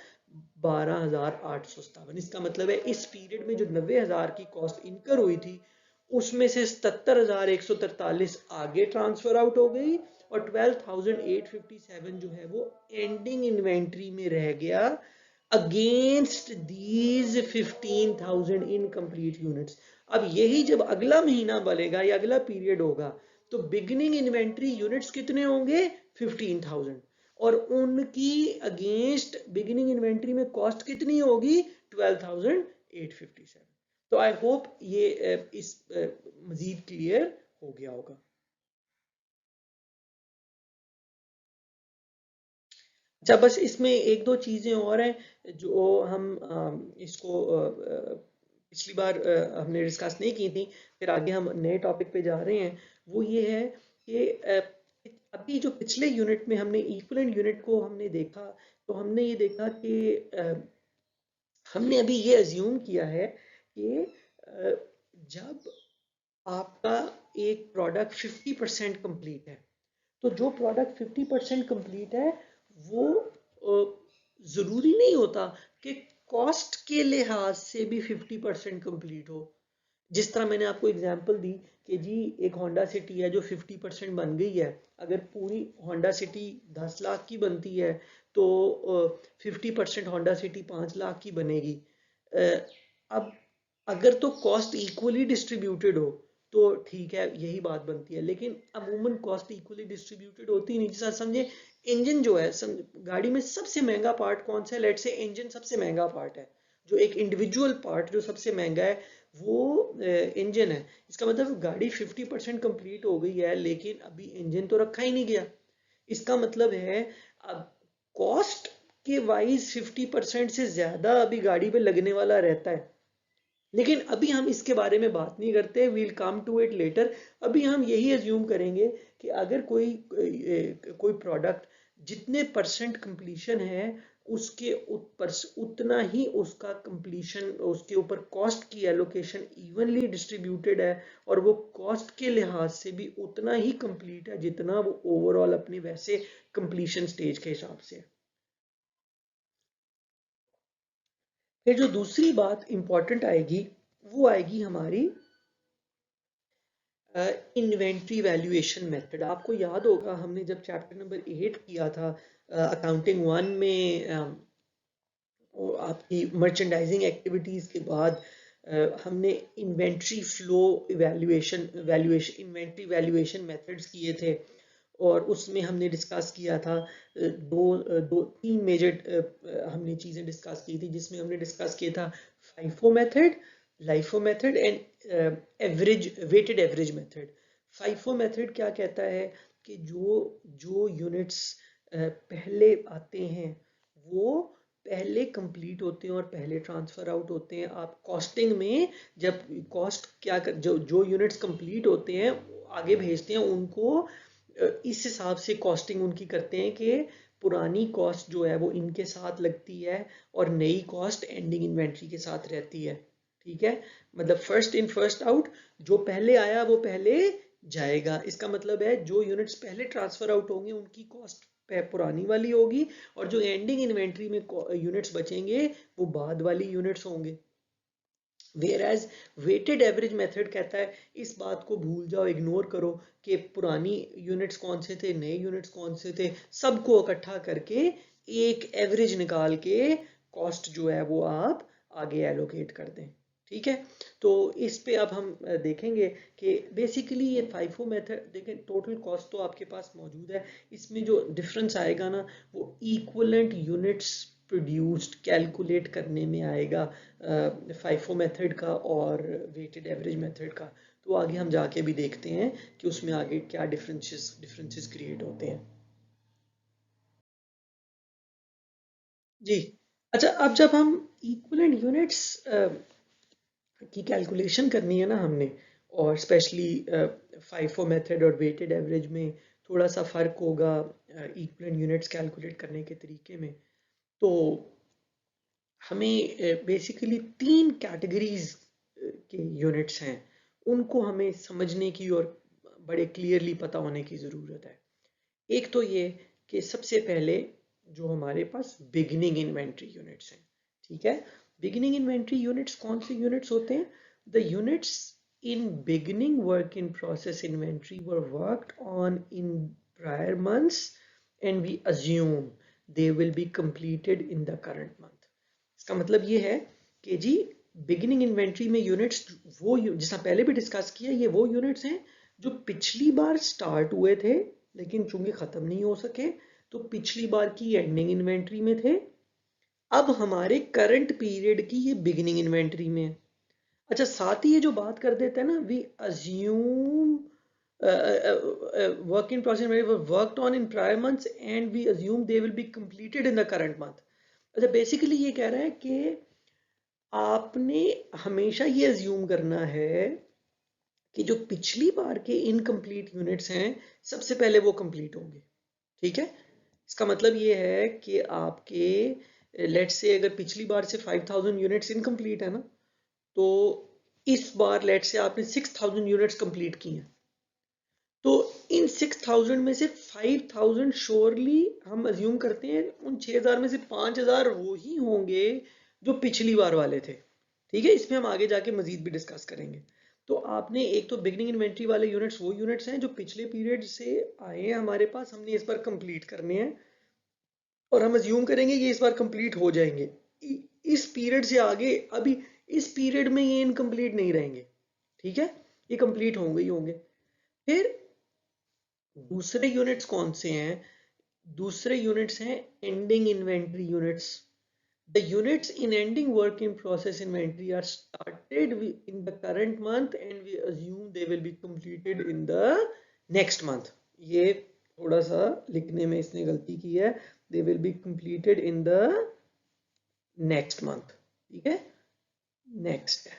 12,857। इसका मतलब है इस पीरियड में जो 90,000 की कॉस्ट इनकर हुई थी उसमें से 77,143 आगे ट्रांसफर आउट हो गई, और 12,857 जो है वो एंडिंग इन्वेंट्री में रह गया अगेंस्ट दीज 15,000 इनकम्प्लीट यूनिट्स। अब यही जब अगला महीना बनेगा या अगला पीरियड होगा तो बिगिनिंग इन्वेंट्री यूनिट्स कितने होंगे? 15,000, और उनकी अगेंस्ट बिगिनिंग इन्वेंट्री में कॉस्ट कितनी होगी? 12,857। तो आई होप ये इस मजीद क्लियर हो गया होगा। अच्छा, बस इसमें एक दो चीजें और हैं जो हम इसको पिछली बार हमने डिस्कस नहीं की थी, फिर आगे हम नए टॉपिक पे जा रहे हैं। वो ये है कि अभी जो पिछले यूनिट में हमने इक्विवेलेंट यूनिट को हमने देखा, तो हमने ये देखा कि हमने अभी ये अज्यूम किया है कि जब आपका एक प्रोडक्ट 50% कंप्लीट है, तो जो प्रोडक्ट 50% कंप्लीट है वो जरूरी नहीं होता कि कॉस्ट के लिहाज से भी 50% कंप्लीट हो। जिस तरह मैंने आपको एग्जांपल दी कि जी एक होंडा सिटी है जो 50% बन गई है, अगर पूरी होंडा सिटी 10 लाख की बनती है तो 50% होंडा सिटी 5 लाख की बनेगी। अब अगर तो कॉस्ट इक्वली डिस्ट्रीब्यूटेड हो तो ठीक है, यही बात बनती है, लेकिन अमूमन कॉस्ट इक्वली डिस्ट्रीब्यूटेड होती नहीं। जैसा समझे इंजन जो है, गाड़ी में सबसे महंगा पार्ट कौन सा है? लेट से इंजन सबसे महंगा पार्ट है, जो एक इंडिविजुअल पार्ट जो सबसे महंगा है वो इंजन है। इसका मतलब गाड़ी 50% कंप्लीट हो गई है लेकिन अभी इंजन तो रखा ही नहीं गया। इसका मतलब है अब कॉस्ट के वाइज 50% से ज्यादा अभी गाड़ी पे लगने वाला रहता है, लेकिन अभी हम इसके बारे में बात नहीं करते, we'll come to it later. अभी हम यही अज्यूम करेंगे कि अगर कोई प्रोडक्ट जितने परसेंट कंप्लीशन है उसके उतना ही उसका कंप्लीशन, उसके ऊपर कॉस्ट की एलोकेशन इवनली डिस्ट्रीब्यूटेड है, और वो कॉस्ट के लिहाज से भी उतना ही कंप्लीट है जितना वो ओवरऑल अपनी वैसे कंप्लीशन स्टेज के हिसाब से है। फिर जो दूसरी बात इंपॉर्टेंट आएगी वो आएगी हमारी इन्वेंट्री वैल्यूएशन मेथड। आपको याद होगा हमने जब चैप्टर नंबर 8 किया था अकाउंटिंग 1 में आपकी मर्चेंडाइजिंग एक्टिविटीज के बाद हमने inventory flow inventory valuation methods किए थे और उसमें हमने डिस्कस किया था तीन मेजर हमने चीज़ें डिस्कस की थी, जिसमें हमने डिस्कस किया था FIFO method, LIFO method and average weighted average method. FIFO method क्या कहता है कि जो जो यूनिट्स पहले आते हैं वो पहले कंप्लीट होते हैं और पहले ट्रांसफर आउट होते हैं। आप कॉस्टिंग में जब कॉस्ट क्या कर, जो यूनिट्स कंप्लीट होते हैं आगे भेजते हैं उनको इस हिसाब से कॉस्टिंग उनकी करते हैं कि पुरानी कॉस्ट जो है वो इनके साथ लगती है और नई कॉस्ट एंडिंग इन्वेंट्री के साथ रहती है। ठीक है, मतलब फर्स्ट इन फर्स्ट आउट, जो पहले आया वो पहले जाएगा। इसका मतलब है जो यूनिट्स पहले ट्रांसफर आउट होंगे उनकी कॉस्ट पुरानी वाली होगी और जो एंडिंग इन्वेंट्री में यूनिट्स बचेंगे वो बाद वाली यूनिट्स होंगे। Where as weighted average method कहता है इस बात को भूल जाओ, इग्नोर करो कि पुरानी यूनिट्स कौन से थे नए यूनिट्स कौन से थे, सबको इकट्ठा करके एक एवरेज निकाल के कॉस्ट जो है वो आप आगे एलोकेट कर दें। ठीक है, तो इस पे अब हम देखेंगे कि बेसिकली ये फाइफो मेथड देखें, टोटल कॉस्ट तो आपके पास मौजूद है, इसमें जो डिफरेंस आएगा ना वो इक्वलेंट यूनिट्स प्रोड्यूस्ड कैलकुलेट करने में आएगा फाइफो मेथड का और वेटेड एवरेज मेथड का। तो आगे हम जाके भी देखते हैं कि उसमें आगे क्या डिफरेंसेस क्रिएट होते हैं। जी, अच्छा, अब जब हम इक्वलेंट यूनिट्स की कैलकुलेशन करनी है ना हमने, और स्पेशली फाइफो मेथड और वेटेड एवरेज में थोड़ा सा फर्क होगा इक्वलेंट यूनिट्स कैलकुलेट करने के तरीके में। तो हमें बेसिकली तीन कैटेगरीज के यूनिट्स हैं, उनको हमें समझने की और बड़े क्लियरली पता होने की ज़रूरत है। एक तो ये कि सबसे पहले जो हमारे पास बिगिनिंग इन्वेंट्री यूनिट्स हैं। ठीक है, बिगिनिंग इन्वेंट्री यूनिट्स कौन से यूनिट्स होते हैं? The units in beginning work in process inventory were worked on in prior months and we assume they will be completed in the current month. इसका मतलब ये है कि जी बिगिनिंग इन्वेंट्री में यूनिट्स वो जैसा पहले भी डिस्कस किया, ये वो यूनिट्स हैं जो पिछली बार स्टार्ट हुए थे लेकिन चूंकि खत्म नहीं हो सके तो पिछली बार की एंडिंग इन्वेंट्री में थे, अब हमारे करंट पीरियड की ये बिगिनिंग इन्वेंट्री में है। अच्छा, साथ ही ये जो बात कर देते हैं ना, we assume work in process worked on in prior months and we assume they will be completed in the current month. अच्छा, बेसिकली ये कह रहा है कि आपने हमेशा ये अज्यूम करना है कि जो पिछली बार के इनकम्प्लीट यूनिट्स हैं सबसे पहले वो कंप्लीट होंगे। ठीक है, इसका मतलब ये है कि आपके लेट्स से अगर पिछली बार से 5000 यूनिट्स इनकम्प्लीट है ना, तो इस बार लेट्स से आपने 6000 यूनिट्स कंप्लीट की हैं, तो इन 6000 में से 5000 श्योरली हम अज्यूम करते हैं उन 6000 में से 5000 वो ही होंगे जो पिछली बार वाले थे। ठीक है, इसमें हम आगे जाके मजीद भी डिस्कस करेंगे। तो आपने एक तो बिगनिंग इन्वेंट्री वाले यूनिट्स वो यूनिट्स हैं जो पिछले पीरियड से आए हैं हमारे पास, हमने इस बार कंप्लीट करने हैं और हम अज्यूम करेंगे कि इस बार कंप्लीट हो जाएंगे। इस पीरियड से आगे अभी इस पीरियड में ये इनकम्प्लीट नहीं रहेंगे। ठीक है, ये कंप्लीट होंगे ही होंगे। फिर दूसरे यूनिट्स कौन से हैं? दूसरे यूनिट्स हैं ending inventory units. The units in ending work in process inventory are started in the current month and we assume they will be completed in the next month. ये थोड़ा सा लिखने में इसने गलती की है, they will be completed in the next month. ठीक है, next है।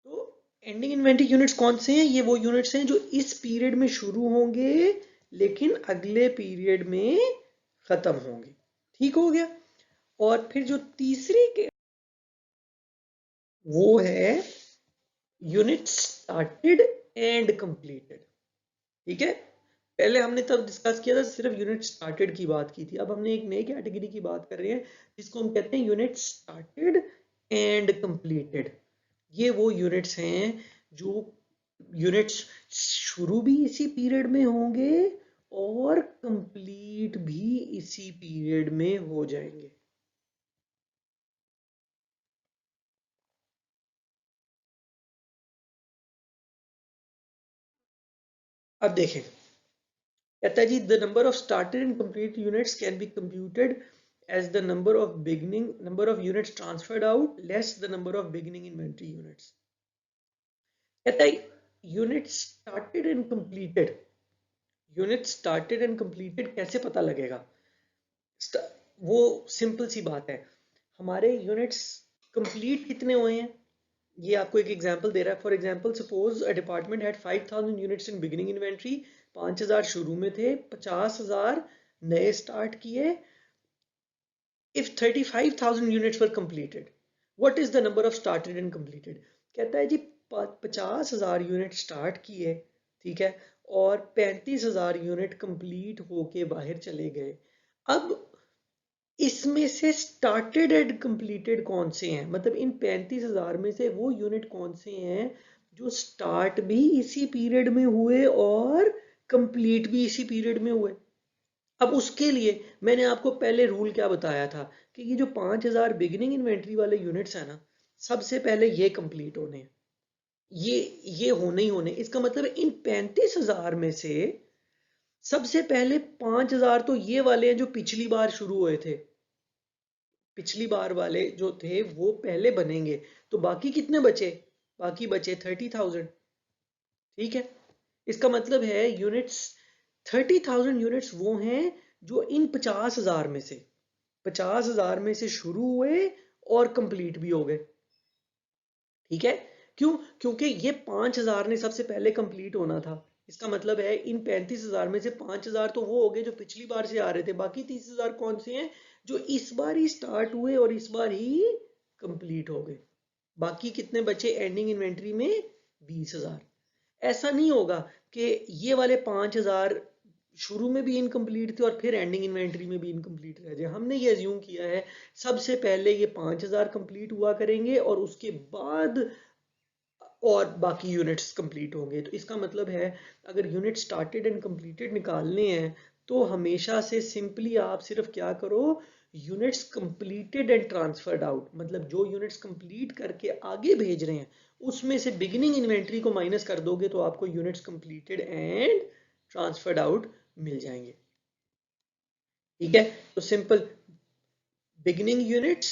तो एंडिंग इन्वेंट्री यूनिट्स कौन से हैं? ये वो यूनिट्स हैं जो इस पीरियड में शुरू होंगे लेकिन अगले पीरियड में खत्म होंगे। ठीक हो गया। और फिर जो तीसरी के वो है यूनिट स्टार्टेड एंड कंप्लीटेड। ठीक है, पहले हमने तब डिस्कस किया था सिर्फ यूनिट स्टार्टेड की बात की थी, अब हमने एक नई कैटेगरी की बात कर रहे हैं जिसको हम कहते हैं यूनिट स्टार्टेड एंड कंप्लीटेड। ये वो यूनिट्स हैं जो यूनिट्स शुरू भी इसी पीरियड में होंगे और कंप्लीट भी इसी पीरियड में हो जाएंगे। अब देखें, कहता है जी the number of started and complete units can be computed as the number of units transferred out less the number of beginning inventory units। कहता है यूनिट स्टार्टेड एंड कंप्लीटेड कैसे पता लगेगा। वो सिंपल सी बात है, हमारे यूनिट्स कंप्लीट कितने हुए हैं, ये आपको एक एग्जांपल दे रहा है। For example suppose a department had 5000 units in beginning inventory, 5000 शुरू में थे, 50000 नए स्टार्ट किए। If 35,000 units were completed, what is the number of started and completed. कहता है जी 50,000 यूनिट स्टार्ट किए, ठीक है, और 35,000 यूनिट कंप्लीट होके बाहर चले गए। अब इसमें से स्टार्टेड एंड कंप्लीटेड कौन से हैं, मतलब इन 35,000 में से वो यूनिट कौन से हैं जो स्टार्ट भी इसी पीरियड में हुए और कंप्लीट भी इसी पीरियड में हुए। अब उसके लिए मैंने आपको पहले रूल क्या बताया था कि ये जो 5,000 बिगिनिंग इन्वेंट्री वाले यूनिट्स है ना, सबसे पहले ये कंप्लीट होने हैं, ये होने ही होने। इसका मतलब है इन 35,000 में से सबसे पहले 5,000 तो ये वाले हैं जो पिछली बार शुरू हुए थे, पिछली बार वाले जो थे वो पहले बनेंगे। तो बाकी कितने बचे, बाकी बचे 30,000, ठीक है। इसका मतलब है यूनिट्स 30,000 यूनिट्स वो हैं जो इन 50,000 में से 50,000 में से शुरू हुए और कंप्लीट भी हो गए, ठीक है। क्यों, क्योंकि ये 5,000 ने सबसे पहले कंप्लीट होना था। इसका मतलब है इन 35,000 में से 5,000 तो वो हो गए जो पिछली बार से आ रहे थे, बाकी 30,000 कौन से हैं जो इस बार ही स्टार्ट हुए और इस बार ही कंप्लीट हो गए। बाकी कितने बचे एंडिंग इन्वेंट्री में, 20,000। ऐसा नहीं होगा कि ये वाले 5,000 शुरू में भी इनकम्प्लीट थे और फिर एंडिंग इन्वेंट्री में भी इनकम्प्लीट रह जाए। हमने ये अज्यूम किया है सबसे पहले ये 5,000 कंप्लीट हुआ करेंगे और उसके बाद और बाकी यूनिट्स कंप्लीट होंगे। तो इसका मतलब है अगर यूनिट स्टार्टेड एंड कंप्लीटेड निकालने हैं तो हमेशा से सिंपली आप सिर्फ क्या करो, units completed and transferred out, मतलब जो यूनिट्स कंप्लीट करके आगे भेज रहे हैं उसमें से बिगिनिंग इन्वेंट्री को माइनस कर दोगे तो आपको units completed and transferred out मिल जाएंगे, ठीक है। तो simple beginning units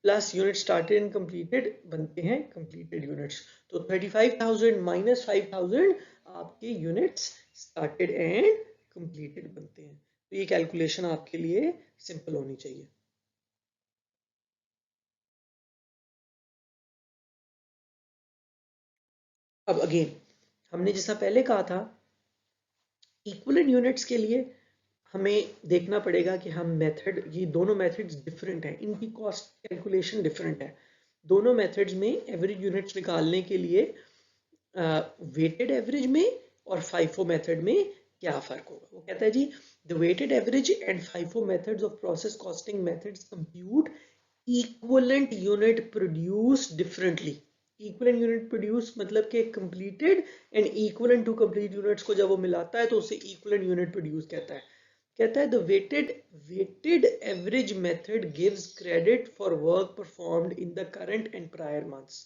plus unit started and completed बनते हैं कंप्लीटेड यूनिट्स। तो 35,000 माइनस 5,000 आपके यूनिट्स स्टार्टेड एंड कंप्लीटेड बनते हैं। तो ये कैलकुलेशन आपके लिए सिंपल होनी चाहिए। अब अगेन हमने जैसा पहले कहा था इक्विवेलेंट यूनिट्स के लिए हमें देखना पड़ेगा कि हम मेथड, ये दोनों मेथड्स डिफरेंट हैं, इनकी कॉस्ट कैलकुलेशन डिफरेंट है। दोनों मेथड्स में एवरेज यूनिट्स निकालने के लिए वेटेड एवरेज में और फाइफो मेथड में क्या फर्क होगा। वो कहता है जी the weighted average and FIFO methods of process costing methods compute equivalent unit produce differently. Equivalent unit produce मतलब कि completed and equivalent to complete units को जब वो मिलाता है तो उसे इक्विवेलेंट यूनिट प्रोड्यूस कहता है। कहता है the weighted average method gives credit for work performed in the current and prior months.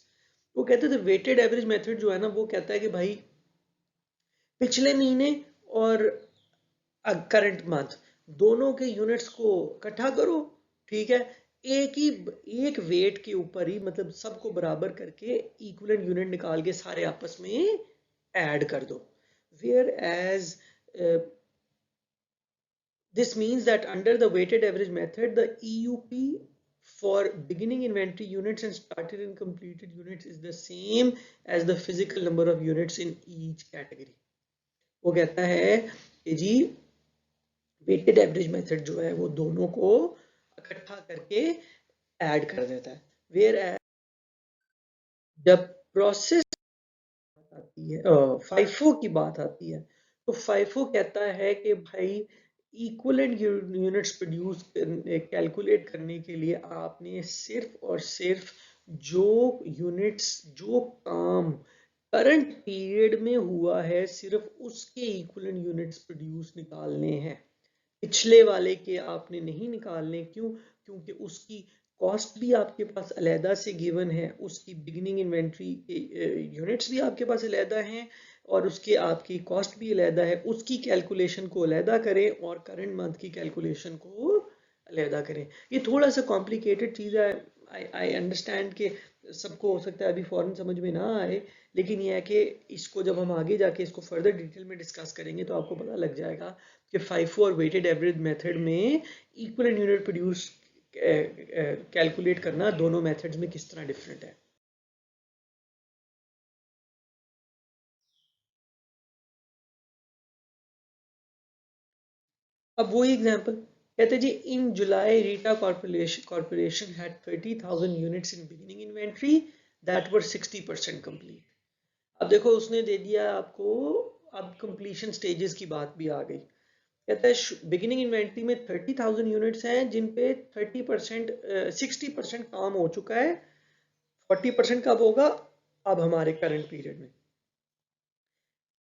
वो कहते हैं वेटेड एवरेज मेथड जो है ना वो कहता है कि भाई पिछले महीने और करंट मंथ दोनों के यूनिट्स को इकट्ठा करो, ठीक है, एक वेट के ऊपर ही मतलब सबको बराबर करके इक्विवेलेंट यूनिट निकाल के सारे आपस में ऐड कर दो। Where as this means that under the weighted average method the EUP for beginning inventory units and started and completed units is the same as the physical number of units in each category। वो कहता है कि जी weighted average method जो है वो दोनों को इकट्ठा करके ऐड कर देता है। वेयर जब प्रोसेस आती है फाइफो की बात आती है तो फाइफो कहता है कि भाई इक्विवेलेंट यूनिट्स प्रोड्यूस कैलकुलेट करने के लिए आपने सिर्फ और सिर्फ जो यूनिट्स जो काम करंट पीरियड में हुआ है सिर्फ उसके इक्विवेलेंट यूनिट्स प्रोड्यूस निकालने हैं, पिछले वाले के आपने नहीं निकालने। क्यों? क्योंकि उसकी कॉस्ट भी आपके पास अलहदा से गिवन है, उसकी बिगिनिंग इन्वेंट्री यूनिट्स भी आपके पास अलहदा हैं और उसके आपकी कॉस्ट भी अलहदा है। उसकी कैलकुलेशन को अलहदा करें और करंट मंथ की कैलकुलेशन को अलहदा करें। ये थोड़ा सा कॉम्प्लिकेटेड चीज़ है, आई अंडरस्टैंड कि सबको हो सकता है अभी फौरन समझ में ना आए, लेकिन यह है कि इसको जब हम आगे जाके इसको फर्दर डिटेल में डिस्कस करेंगे तो आपको पता लग जाएगा कि फाइफो और वेटेड एवरेज मेथड में इक्विवेलेंट यूनिट प्रोड्यूस कैलकुलेट करना दोनों मेथड्स में किस तरह डिफरेंट है। अब वही एग्जांपल कहते जी, in July Rita Corporation had 30,000 units in beginning inventory that were 60% complete. अब देखो उसने दे दिया आपको, अब कंप्लीशन स्टेजेस की बात भी आ गई। कहता है बिगिनिंग इन्वेंट्री में 30,000 यूनिट्स हैं जिन पे 30% 60% काम हो चुका है, 40% कब होगा? अब हमारे करंट पीरियड में।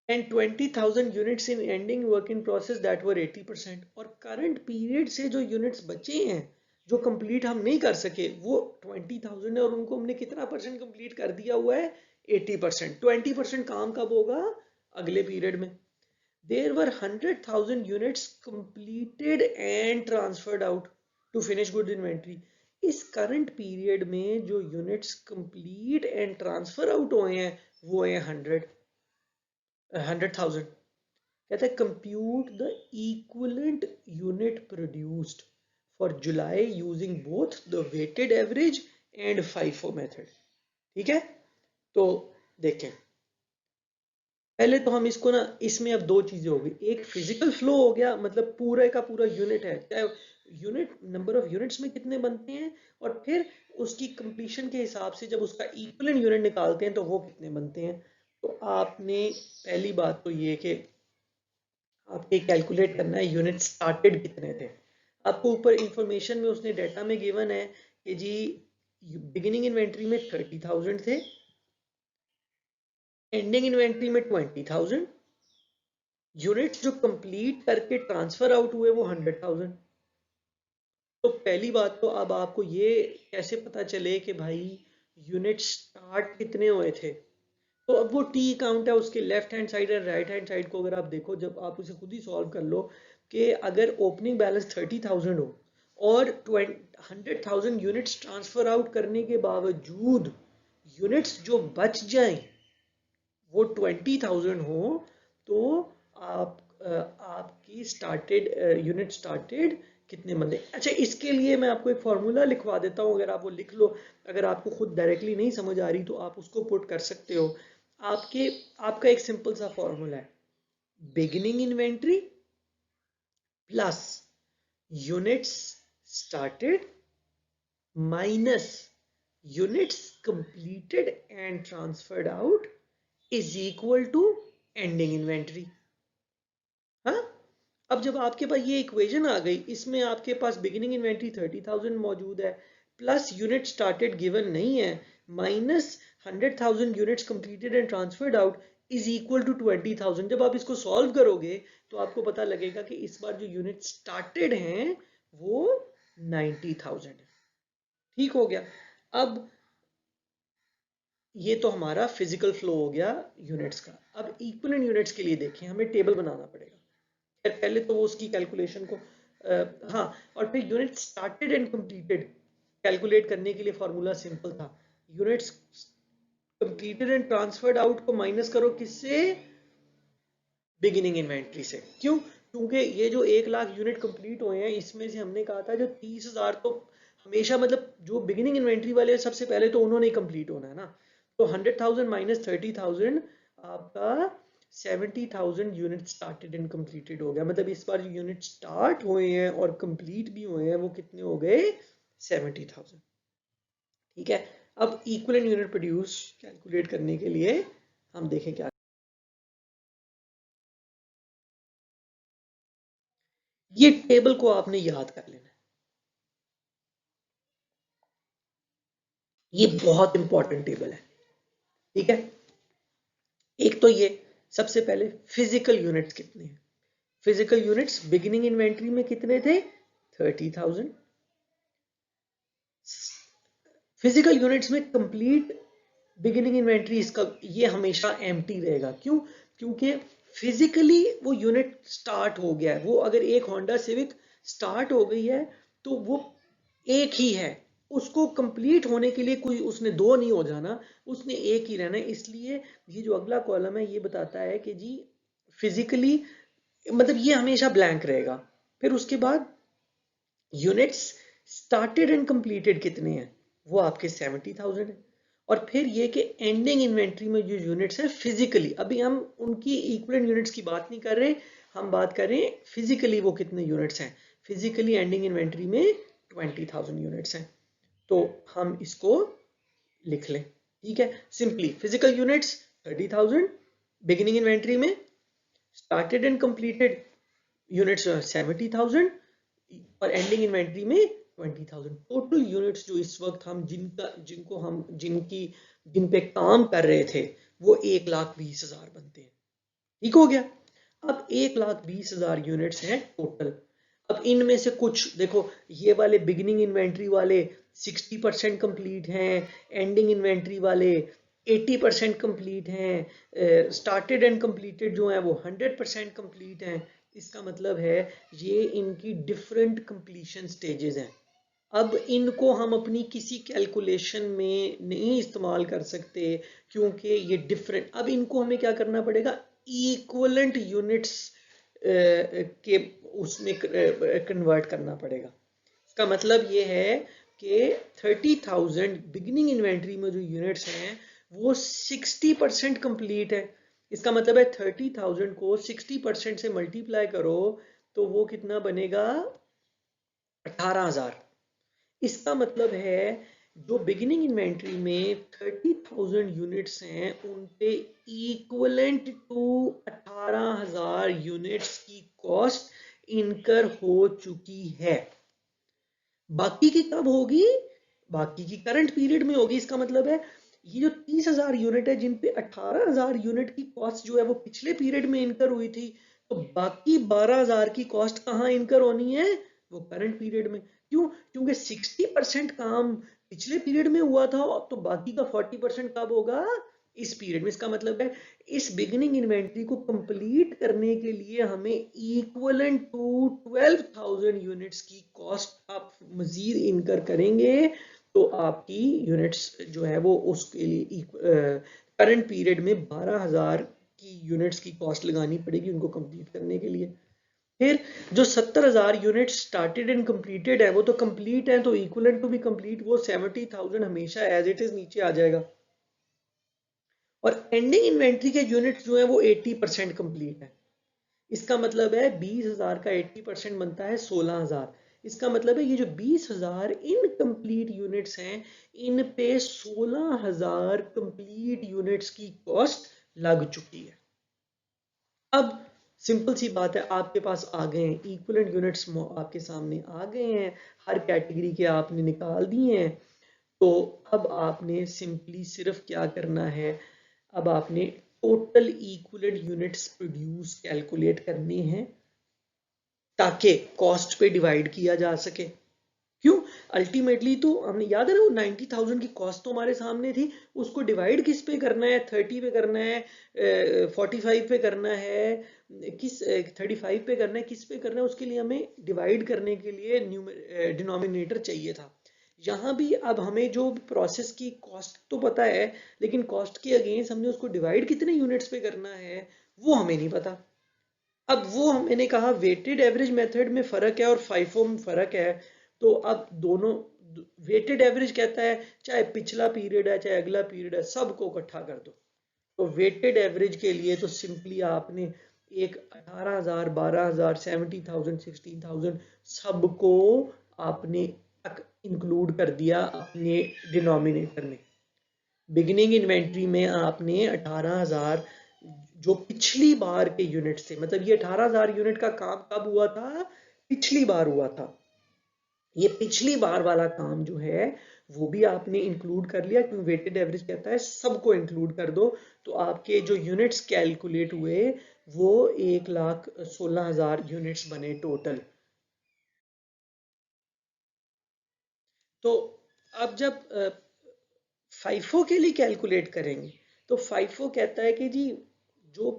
And 20,000 units in ending work in process that were 80%। और करंट पीरियड से जो यूनिट्स बचे हैं जो कंप्लीट हम नहीं कर सके वो 20,000 है और उनको हमने कितना परसेंट कंप्लीट कर दिया हुआ है? 80%। 20% काम कब होगा? अगले पीरियड में। There were 100,000 units completed and transferred out to finished goods inventory. इस करंट पीरियड में जो units complete and transfer out हुए हैं वो है 100,000। कहता है compute the equivalent unit produced for July using both the weighted average and FIFO method. ठीक है, तो देखें पहले तो हम इसको ना, इसमें अब दो चीजें हो गई, एक फिजिकल फ्लो हो गया, मतलब पूरे का पूरा यूनिट है, चाहे यूनिट नंबर ऑफ यूनिट्स में कितने बनते हैं, और फिर उसकी कंप्लीशन के हिसाब से जब उसका इक्विवेलेंट यूनिट निकालते हैं तो वो कितने बनते हैं। तो आपने पहली बात तो ये कि आपके कैलकुलेट करना है यूनिट स्टार्टेड कितने थे। आपको ऊपर इंफॉर्मेशन में उसने डाटा में गिवन है कि जी बिगिनिंग इन्वेंट्री में 30,000 थे, एंडिंग इन्वेंट्री में 20,000, यूनिट्स जो कंप्लीट करके ट्रांसफर आउट हुए वो 100,000। तो पहली बात तो अब आपको ये कैसे पता चले कि भाई यूनिट स्टार्ट कितने हुए थे? तो अब वो टी काउंट है, उसके लेफ्ट हैंड साइड और राइट हैंड साइड को अगर आप देखो, जब आप उसे खुद ही सॉल्व कर लो कि अगर ओपनिंग बैलेंस 30,000 हो और 100,000 यूनिट्स ट्रांसफर आउट करने के बावजूद यूनिट्स जो बच जाएं वो 20,000 हो, तो आप आपकी स्टार्टेड यूनिट स्टार्टेड कितने बनते? अच्छा, इसके लिए मैं आपको एक फॉर्मूला लिखवा देता हूँ, अगर आप वो लिख लो, अगर आपको खुद डायरेक्टली नहीं समझ आ रही तो आप उसको पुट कर सकते हो। आपके आपका एक सिंपल सा फॉर्मूला है, beginning inventory plus units started minus units completed and transferred out is equal to ending inventory. हाँ, अब जब आपके पास ये इक्वेशन आ गई, इसमें आपके पास बिगिनिंग इन्वेंट्री 30,000 मौजूद है, प्लस यूनिट स्टार्टेड गिवन नहीं है, minus 100,000 units completed and transferred out is equal to 20,000। जब आप इसको सॉल्व करोगे तो आपको पता लगेगा कि इस बार जो यूनिट स्टार्टेड हैं वो 90,000 है। ठीक हो गया। अब ये तो हमारा फिजिकल फ्लो हो गया यूनिट्स का। अब इक्विवेलेंट यूनिट्स के लिए देखें, हमें टेबल बनाना पड़ेगा। पहले तो वो उसकी कैलकुलेशन को हाँ, और फिर unit started and completed calculate करने के लिए फॉर्मूला सिंपल था, units completed and transferred out को माइनस करो किससे? बिगिनिंग इन्वेंट्री से। क्यों? क्योंकि ये जो 1 लाख यूनिट कंप्लीट हुए हैं इसमें से हमने कहा था जो 30,000 तो हमेशा, मतलब जो बिगिनिंग इन्वेंट्री वाले सबसे पहले तो उन्होंने ही कंप्लीट होना है ना। तो 100,000 माइनस 30,000 आपका 70,000 यूनिट स्टार्टेड एंड कंप्लीटेड हो गया। मतलब इस बार जो यूनिट स्टार्ट हुए हैं और कंप्लीट भी हुए हैं वो कितने हो गए? 70,000। ठीक है, अब इक्विवेलेंट यूनिट प्रोड्यूस कैलकुलेट करने के लिए हम देखें क्या ये टेबल को आपने याद कर लेना है, ये बहुत इंपॉर्टेंट टेबल है। ठीक है, एक तो ये सबसे पहले फिजिकल यूनिट्स कितने हैं। फिजिकल यूनिट्स बिगिनिंग इन्वेंट्री में कितने थे, 30,000। फिजिकल यूनिट्स में कंप्लीट बिगिनिंग इन्वेंट्री इसका ये हमेशा एम्प्टी रहेगा। क्यों, क्योंकि फिजिकली वो यूनिट स्टार्ट हो गया है। वो अगर एक होंडा सिविक स्टार्ट हो गई है तो वो एक ही है, उसको कंप्लीट होने के लिए कोई उसने दो नहीं हो जाना, उसने एक ही रहना है। इसलिए ये जो अगला कॉलम है ये बताता है कि जी फिजिकली मतलब ये हमेशा ब्लैंक रहेगा। फिर उसके बाद यूनिट्स स्टार्टेड एंड कंप्लीटेड कितने हैं, वो आपके 70,000 है। और फिर ये कि एंडिंग इन्वेंट्री में जो यूनिट्स हैं फिजिकली, अभी हम उनकी इक्विवेलेंट यूनिट्स की बात नहीं कर रहे, हम बात कर रहे हैं फिजिकली वो कितने यूनिट्स हैं। फिजिकली एंडिंग इन्वेंट्री में 20,000 यूनिट्स हैं। तो हम इसको लिख लें, ठीक है, simply physical units 30,000 beginning inventory में, स्टार्टेड एंड कंप्लीटेड यूनिट्स 70,000 और एंडिंग इन्वेंट्री में 20,000। टोटल यूनिट्स जो इस वक्त हम जिन पे काम कर रहे थे वो 1,20,000 बनते हैं। ठीक हो गया। अब 1,20,000 यूनिट्स हैं टोटल। अब इनमें से कुछ देखो, ये वाले बिगिनिंग इन्वेंट्री वाले 60% कंप्लीट हैं, एंडिंग इन्वेंट्री वाले 80% कंप्लीट हैं, स्टार्टेड एंड कंप्लीटेड जो है वो 100% कंप्लीट हैं। इसका मतलब है ये इनकी डिफरेंट कंप्लीशन स्टेजेस हैं। अब इनको हम अपनी किसी कैलकुलेशन में नहीं इस्तेमाल कर सकते क्योंकि ये डिफरेंट। अब इनको हमें क्या करना पड़ेगा, इक्विवेलेंट यूनिट्स के उसमें कन्वर्ट करना पड़ेगा। इसका मतलब ये है कि 30,000 बिगिनिंग इन्वेंट्री में जो यूनिट्स हैं वो 60% कंप्लीट है। इसका मतलब है 30,000 को 60% से मल्टीप्लाई करो तो वो कितना बनेगा, 18,000। इसका मतलब है जो बिगिनिंग इन्वेंट्री में 30,000 यूनिट्स हैं उन पे इक्विवेलेंट टू 18,000 यूनिट्स की कॉस्ट इनकर हो चुकी है। बाकी की कब होगी, बाकी की करंट पीरियड में होगी। इसका मतलब है ये जो 30,000 यूनिट है जिन पे 18,000 यूनिट की कॉस्ट जो है वो पिछले पीरियड में इनकर हुई थी, तो बाकी 12,000 की कॉस्ट कहाँ इनकर होनी है, वो करंट पीरियड में। क्यों, क्योंकि 60% काम पिछले पीरियड में हुआ था तो बाकी का 40% कब होगा, इस पीरियड में। इसका मतलब है इस बिगिनिंग इन्वेंट्री को कंप्लीट करने के लिए हमें इक्विवेलेंट टू 12,000 यूनिट्स की कॉस्ट आप मजीद इनकर करेंगे तो आपकी यूनिट्स जो है वो उसके लिए करंट पीरियड में 12,000 की यूनिट्स की कॉस्ट लगानी पड़ेगी उनको कंप्लीट करने के लिए। फिर जो 70,000 यूनिट स्टार्टेड एंड कंप्लीटेड है वो तो कंप्लीट है, तो इक्विवेलेंट टू बी कंप्लीट वो 70,000 हमेशा एज इट इज नीचे आ जाएगा। और एंडिंग इन्वेंट्री के यूनिट जो है वो 80% कंप्लीट है। इसका मतलब है 20,000 का 80% बनता है 16,000। इसका मतलब है ये जो 20,000 इनकम्प्लीट यूनिट्स हैं इन पे 16,000 कंप्लीट यूनिट्स की कॉस्ट लग चुकी है। अब सिंपल सी बात है, आपके पास आ गए हैं इक्विवेलेंट यूनिट्स, आपके सामने आ गए हैं, हर कैटेगरी के आपने निकाल दिए हैं। तो अब आपने सिंपली सिर्फ क्या करना है, अब आपने total equivalent units produce calculate करनी है ताकि कॉस्ट पे डिवाइड किया जा सके। क्यों, अल्टीमेटली तो हमें याद है ना वो 90,000 की कॉस्ट तो हमारे सामने थी, उसको डिवाइड किस पे करना है, 30 पे करना है, 45 पे करना है, किस 35 पे करना है, किस पे करना है, उसके लिए हमें डिवाइड करने के लिए डिनोमिनेटर चाहिए था। यहाँ भी अब हमें जो प्रोसेस की कॉस्ट तो पता है लेकिन कॉस्ट के अगेंस्ट हमने उसको डिवाइड कितने यूनिट्स पे करना है वो हमें नहीं पता। अब वो मैंने कहा वेटेड एवरेज मेथड में फर्क है और फाइफो में फर्क है। तो अब दोनों, वेटेड एवरेज कहता है चाहे पिछला पीरियड है चाहे अगला पीरियड है सबको इकट्ठा कर दो। तो वेटेड एवरेज के लिए तो सिंपली आपने एक 18,000 12,000 70,000 16,000 सबको आपने इंक्लूड कर दिया अपने डिनोमिनेटर में। बिगिनिंग इन्वेंट्री में आपने 18,000 जो पिछली बार के यूनिट थे, मतलब ये 18,000 यूनिट का काम कब हुआ था, पिछली बार हुआ था। ये पिछली बार वाला काम जो है वो भी आपने इंक्लूड कर लिया, क्योंकि वेटेड एवरेज कहता है सबको इंक्लूड कर दो। तो आपके जो यूनिट्स कैलकुलेट हुए वो 1,16,000 यूनिट्स बने टोटल। तो अब जब फाइफो के लिए कैलकुलेट करेंगे तो फाइफो कहता है कि जी जो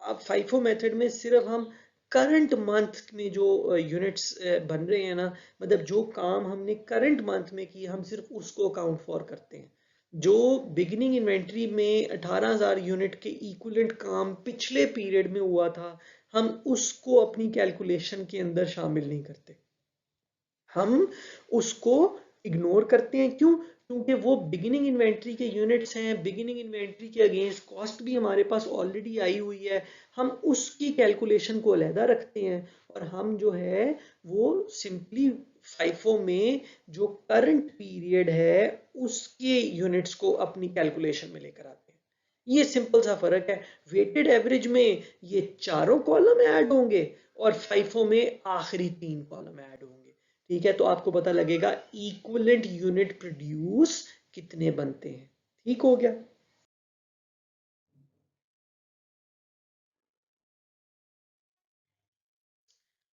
आप फाइफो मेथड में सिर्फ हम करंट मंथ में जो यूनिट्स बन रहे हैं ना, मतलब जो काम हमने करंट मंथ में किया हम सिर्फ उसको काउंट फॉर करते हैं। जो बिगिनिंग इन्वेंट्री में 18,000 यूनिट के इक्विवेलेंट काम पिछले पीरियड में हुआ था, हम उसको अपनी कैलकुलेशन के अंदर शामिल नहीं करते, हम उसको इग्नोर करते हैं। क्यों? क्योंकि वो बिगिनिंग इन्वेंट्री के यूनिट्स हैं, बिगिनिंग इन्वेंट्री के अगेंस्ट कॉस्ट भी हमारे पास ऑलरेडी आई हुई है, हम उसकी कैलकुलेशन को अलहदा रखते हैं और हम जो है वो सिंपली फाइफो में जो करंट पीरियड है उसके यूनिट्स को अपनी कैलकुलेशन में लेकर आते हैं। ये सिंपल सा फर्क है। वेटेड एवरेज में ये चारों कॉलम ऐड होंगे और फाइफो में आखिरी 3 कॉलम ऐड होंगे। ठीक है, तो आपको पता लगेगा इक्विवेलेंट यूनिट प्रोड्यूस कितने बनते हैं। ठीक हो गया।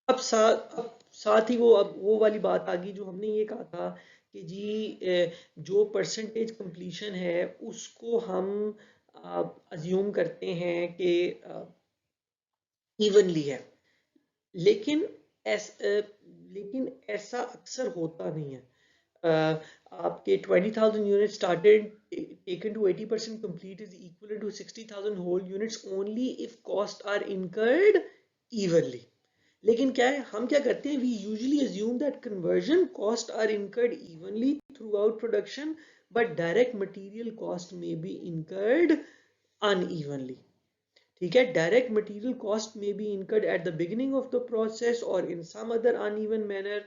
अब साथ ही वो अब वो वाली बात आ गई जो हमने ये कहा था कि जी जो परसेंटेज कंप्लीशन है उसको हम अज्यूम करते हैं कि इवनली है, लेकिन लेकिन ऐसा अक्सर होता नहीं है। आपके 20,000 unit started taken to 80% complete is equivalent to 60,000 whole units only if costs are incurred evenly। लेकिन क्या है, हम क्या करते हैं, we usually assume that conversion costs are incurred evenly throughout production but direct material cost may be incurred unevenly। ठीक है, direct material cost में be incurred at the beginning of the process और in some other uneven manner.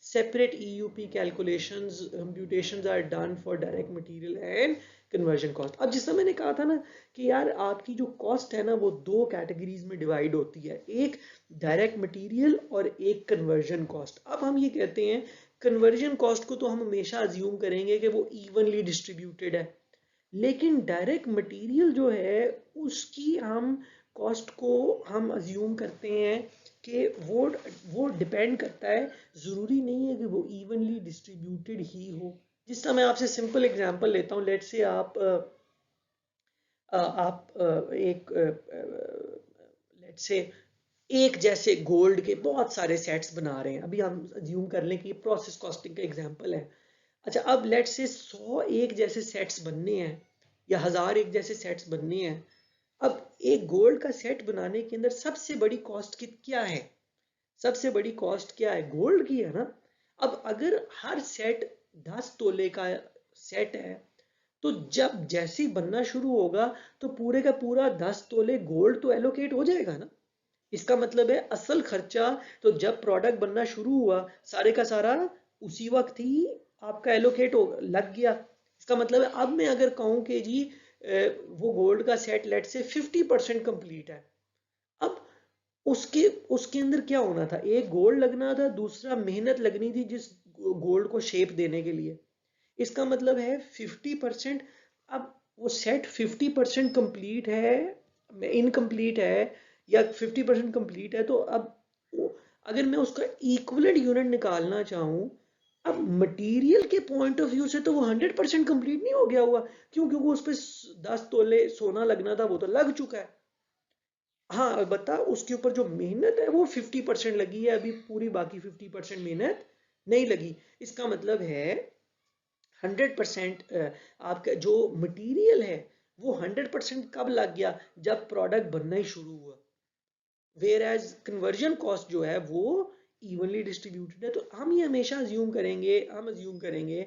Separate EUP calculations computations are done for direct material and conversion cost. अब जिस मैंने कहा था ना कि यार आपकी जो कॉस्ट है ना वो दो कैटेगरीज में डिवाइड होती है, एक डायरेक्ट मटेरियल और एक कन्वर्जन कॉस्ट। अब हम ये कहते हैं कन्वर्जन कॉस्ट को तो हम हमेशा अज्यूम करेंगे कि वो इवनली डिस्ट्रीब्यूटेड है, लेकिन डायरेक्ट मटेरियल जो है उसकी हम कॉस्ट को हम अज्यूम करते हैं कि वो डिपेंड करता है, ज़रूरी नहीं है कि वो इवनली डिस्ट्रीब्यूटेड ही हो। जिस तरह मैं आपसे सिंपल एग्जांपल लेता हूँ, लेट्स से एक लेट्स से एक जैसे गोल्ड के बहुत सारे सेट्स बना रहे हैं। अभी हम अज्यूम कर लें कि ये प्रोसेस कॉस्टिंग का एग्जांपल है। अच्छा, अब लेट्स से 100 एक जैसे सेट्स बनने हैं या 1000 एक जैसे सेट्स बनने हैं। अब एक गोल्ड का सेट बनाने के अंदर सबसे बड़ी कॉस्ट क्या है? सबसे बड़ी कॉस्ट क्या है? गोल्ड की है ना। अब अगर हर सेट 10 तोले का सेट है तो जब जैसे ही बनना शुरू होगा तो पूरे का पूरा 10 तोले गोल्ड तो एलोकेट हो जाएगा ना। इसका मतलब है असल खर्चा तो जब प्रोडक्ट बनना शुरू हुआ सारे का सारा उसी वक्त ही आपका एलोकेट हो लग गया। इसका मतलब है अब मैं अगर कहूं कि जी वो गोल्ड का सेट लेट से 50% कंप्लीट है, अब उसके उसके अंदर क्या होना था, एक गोल्ड लगना था, दूसरा मेहनत लगनी थी जिस गोल्ड को शेप देने के लिए। इसका मतलब है 50%। अब वो सेट 50% कंप्लीट है, इनकम्प्लीट है या 50% कंप्लीट है, तो अब अगर मैं उसका इक्विवेलेंट यूनिट निकालना चाहूँ, अब मटेरियल के पॉइंट ऑफ व्यू से तो वो 100% कंप्लीट नहीं हो गया हुआ। क्यों? क्योंकि उस पर 10 तोले सोना लगना था वो तो लग चुका है। हाँ, अलबत्ता उसके ऊपर जो मेहनत है वो 50% लगी है, अभी पूरी बाकी 50% मेहनत नहीं लगी। इसका मतलब है 100% आपका जो मटेरियल है वो 100% कब लग गया? जब प्रोडक्ट बनना ही शुरू हुआ। वेयर एज कन्वर्जन कॉस्ट जो है वो इवनली डिस्ट्रीब्यूटेड है। तो हम ये हमेशा अज्यूम करेंगे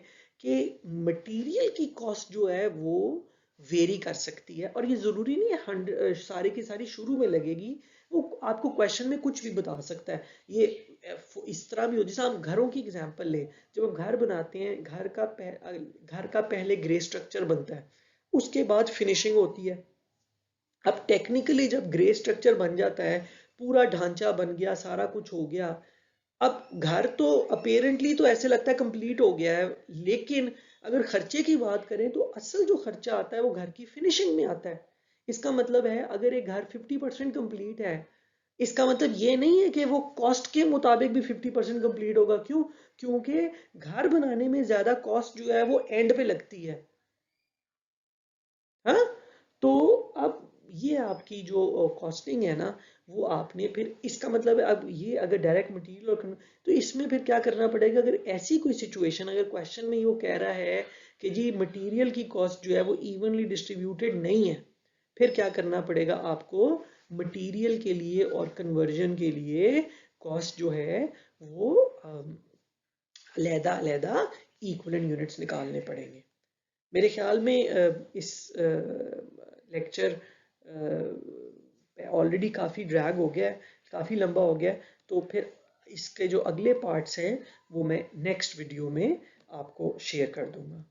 कि मटेरियल की कॉस्ट जो है वो वेरी कर सकती है और ये ज़रूरी नहीं है 100 सारी की सारी शुरू में लगेगी। वो आपको क्वेश्चन में कुछ भी बता सकता है। ये इस तरह भी हो, जैसे हम घरों की एग्जांपल लें, जब हम घर बनाते हैं घर का पहले ग्रे स्ट्रक्चर बनता है, उसके बाद फिनिशिंग होती है। अब टेक्निकली जब ग्रे स्ट्रक्चर बन जाता है, पूरा ढांचा बन गया, सारा कुछ हो गया, अब घर तो अपेरेंटली तो ऐसे लगता है कंप्लीट हो गया है, लेकिन अगर खर्चे की बात करें तो असल जो खर्चा आता है वो घर की फिनिशिंग में आता है। इसका मतलब है अगर एक घर 50% कंप्लीट है, इसका मतलब ये नहीं है कि वो कॉस्ट के मुताबिक भी 50% कंप्लीट होगा। क्यों? क्योंकि घर बनाने में ज्यादा कॉस्ट जो है वो एंड पे लगती है। हाँ, तो अब ये आपकी जो कॉस्टिंग है ना, वो आपने फिर इसका मतलब है अब ये अगर डायरेक्ट मटेरियल और तो इसमें फिर क्या करना पड़ेगा? अगर ऐसी कोई सिचुएशन, अगर क्वेश्चन में वो कह रहा है कि जी मटेरियल की कॉस्ट जो है वो इवनली डिस्ट्रीब्यूटेड नहीं है, फिर क्या करना पड़ेगा आपको? मटेरियल के लिए और कन्वर्जन के लिए कॉस्ट जो है वो अलहदा अलहदा इक्विवेलेंट यूनिट्स निकालने पड़ेंगे। मेरे ख्याल में इस लेक्चर ऑलरेडी काफ़ी ड्रैग हो गया है, काफ़ी लंबा हो गया है, तो फिर इसके जो अगले पार्ट्स हैं वो मैं नेक्स्ट वीडियो में आपको शेयर कर दूंगा।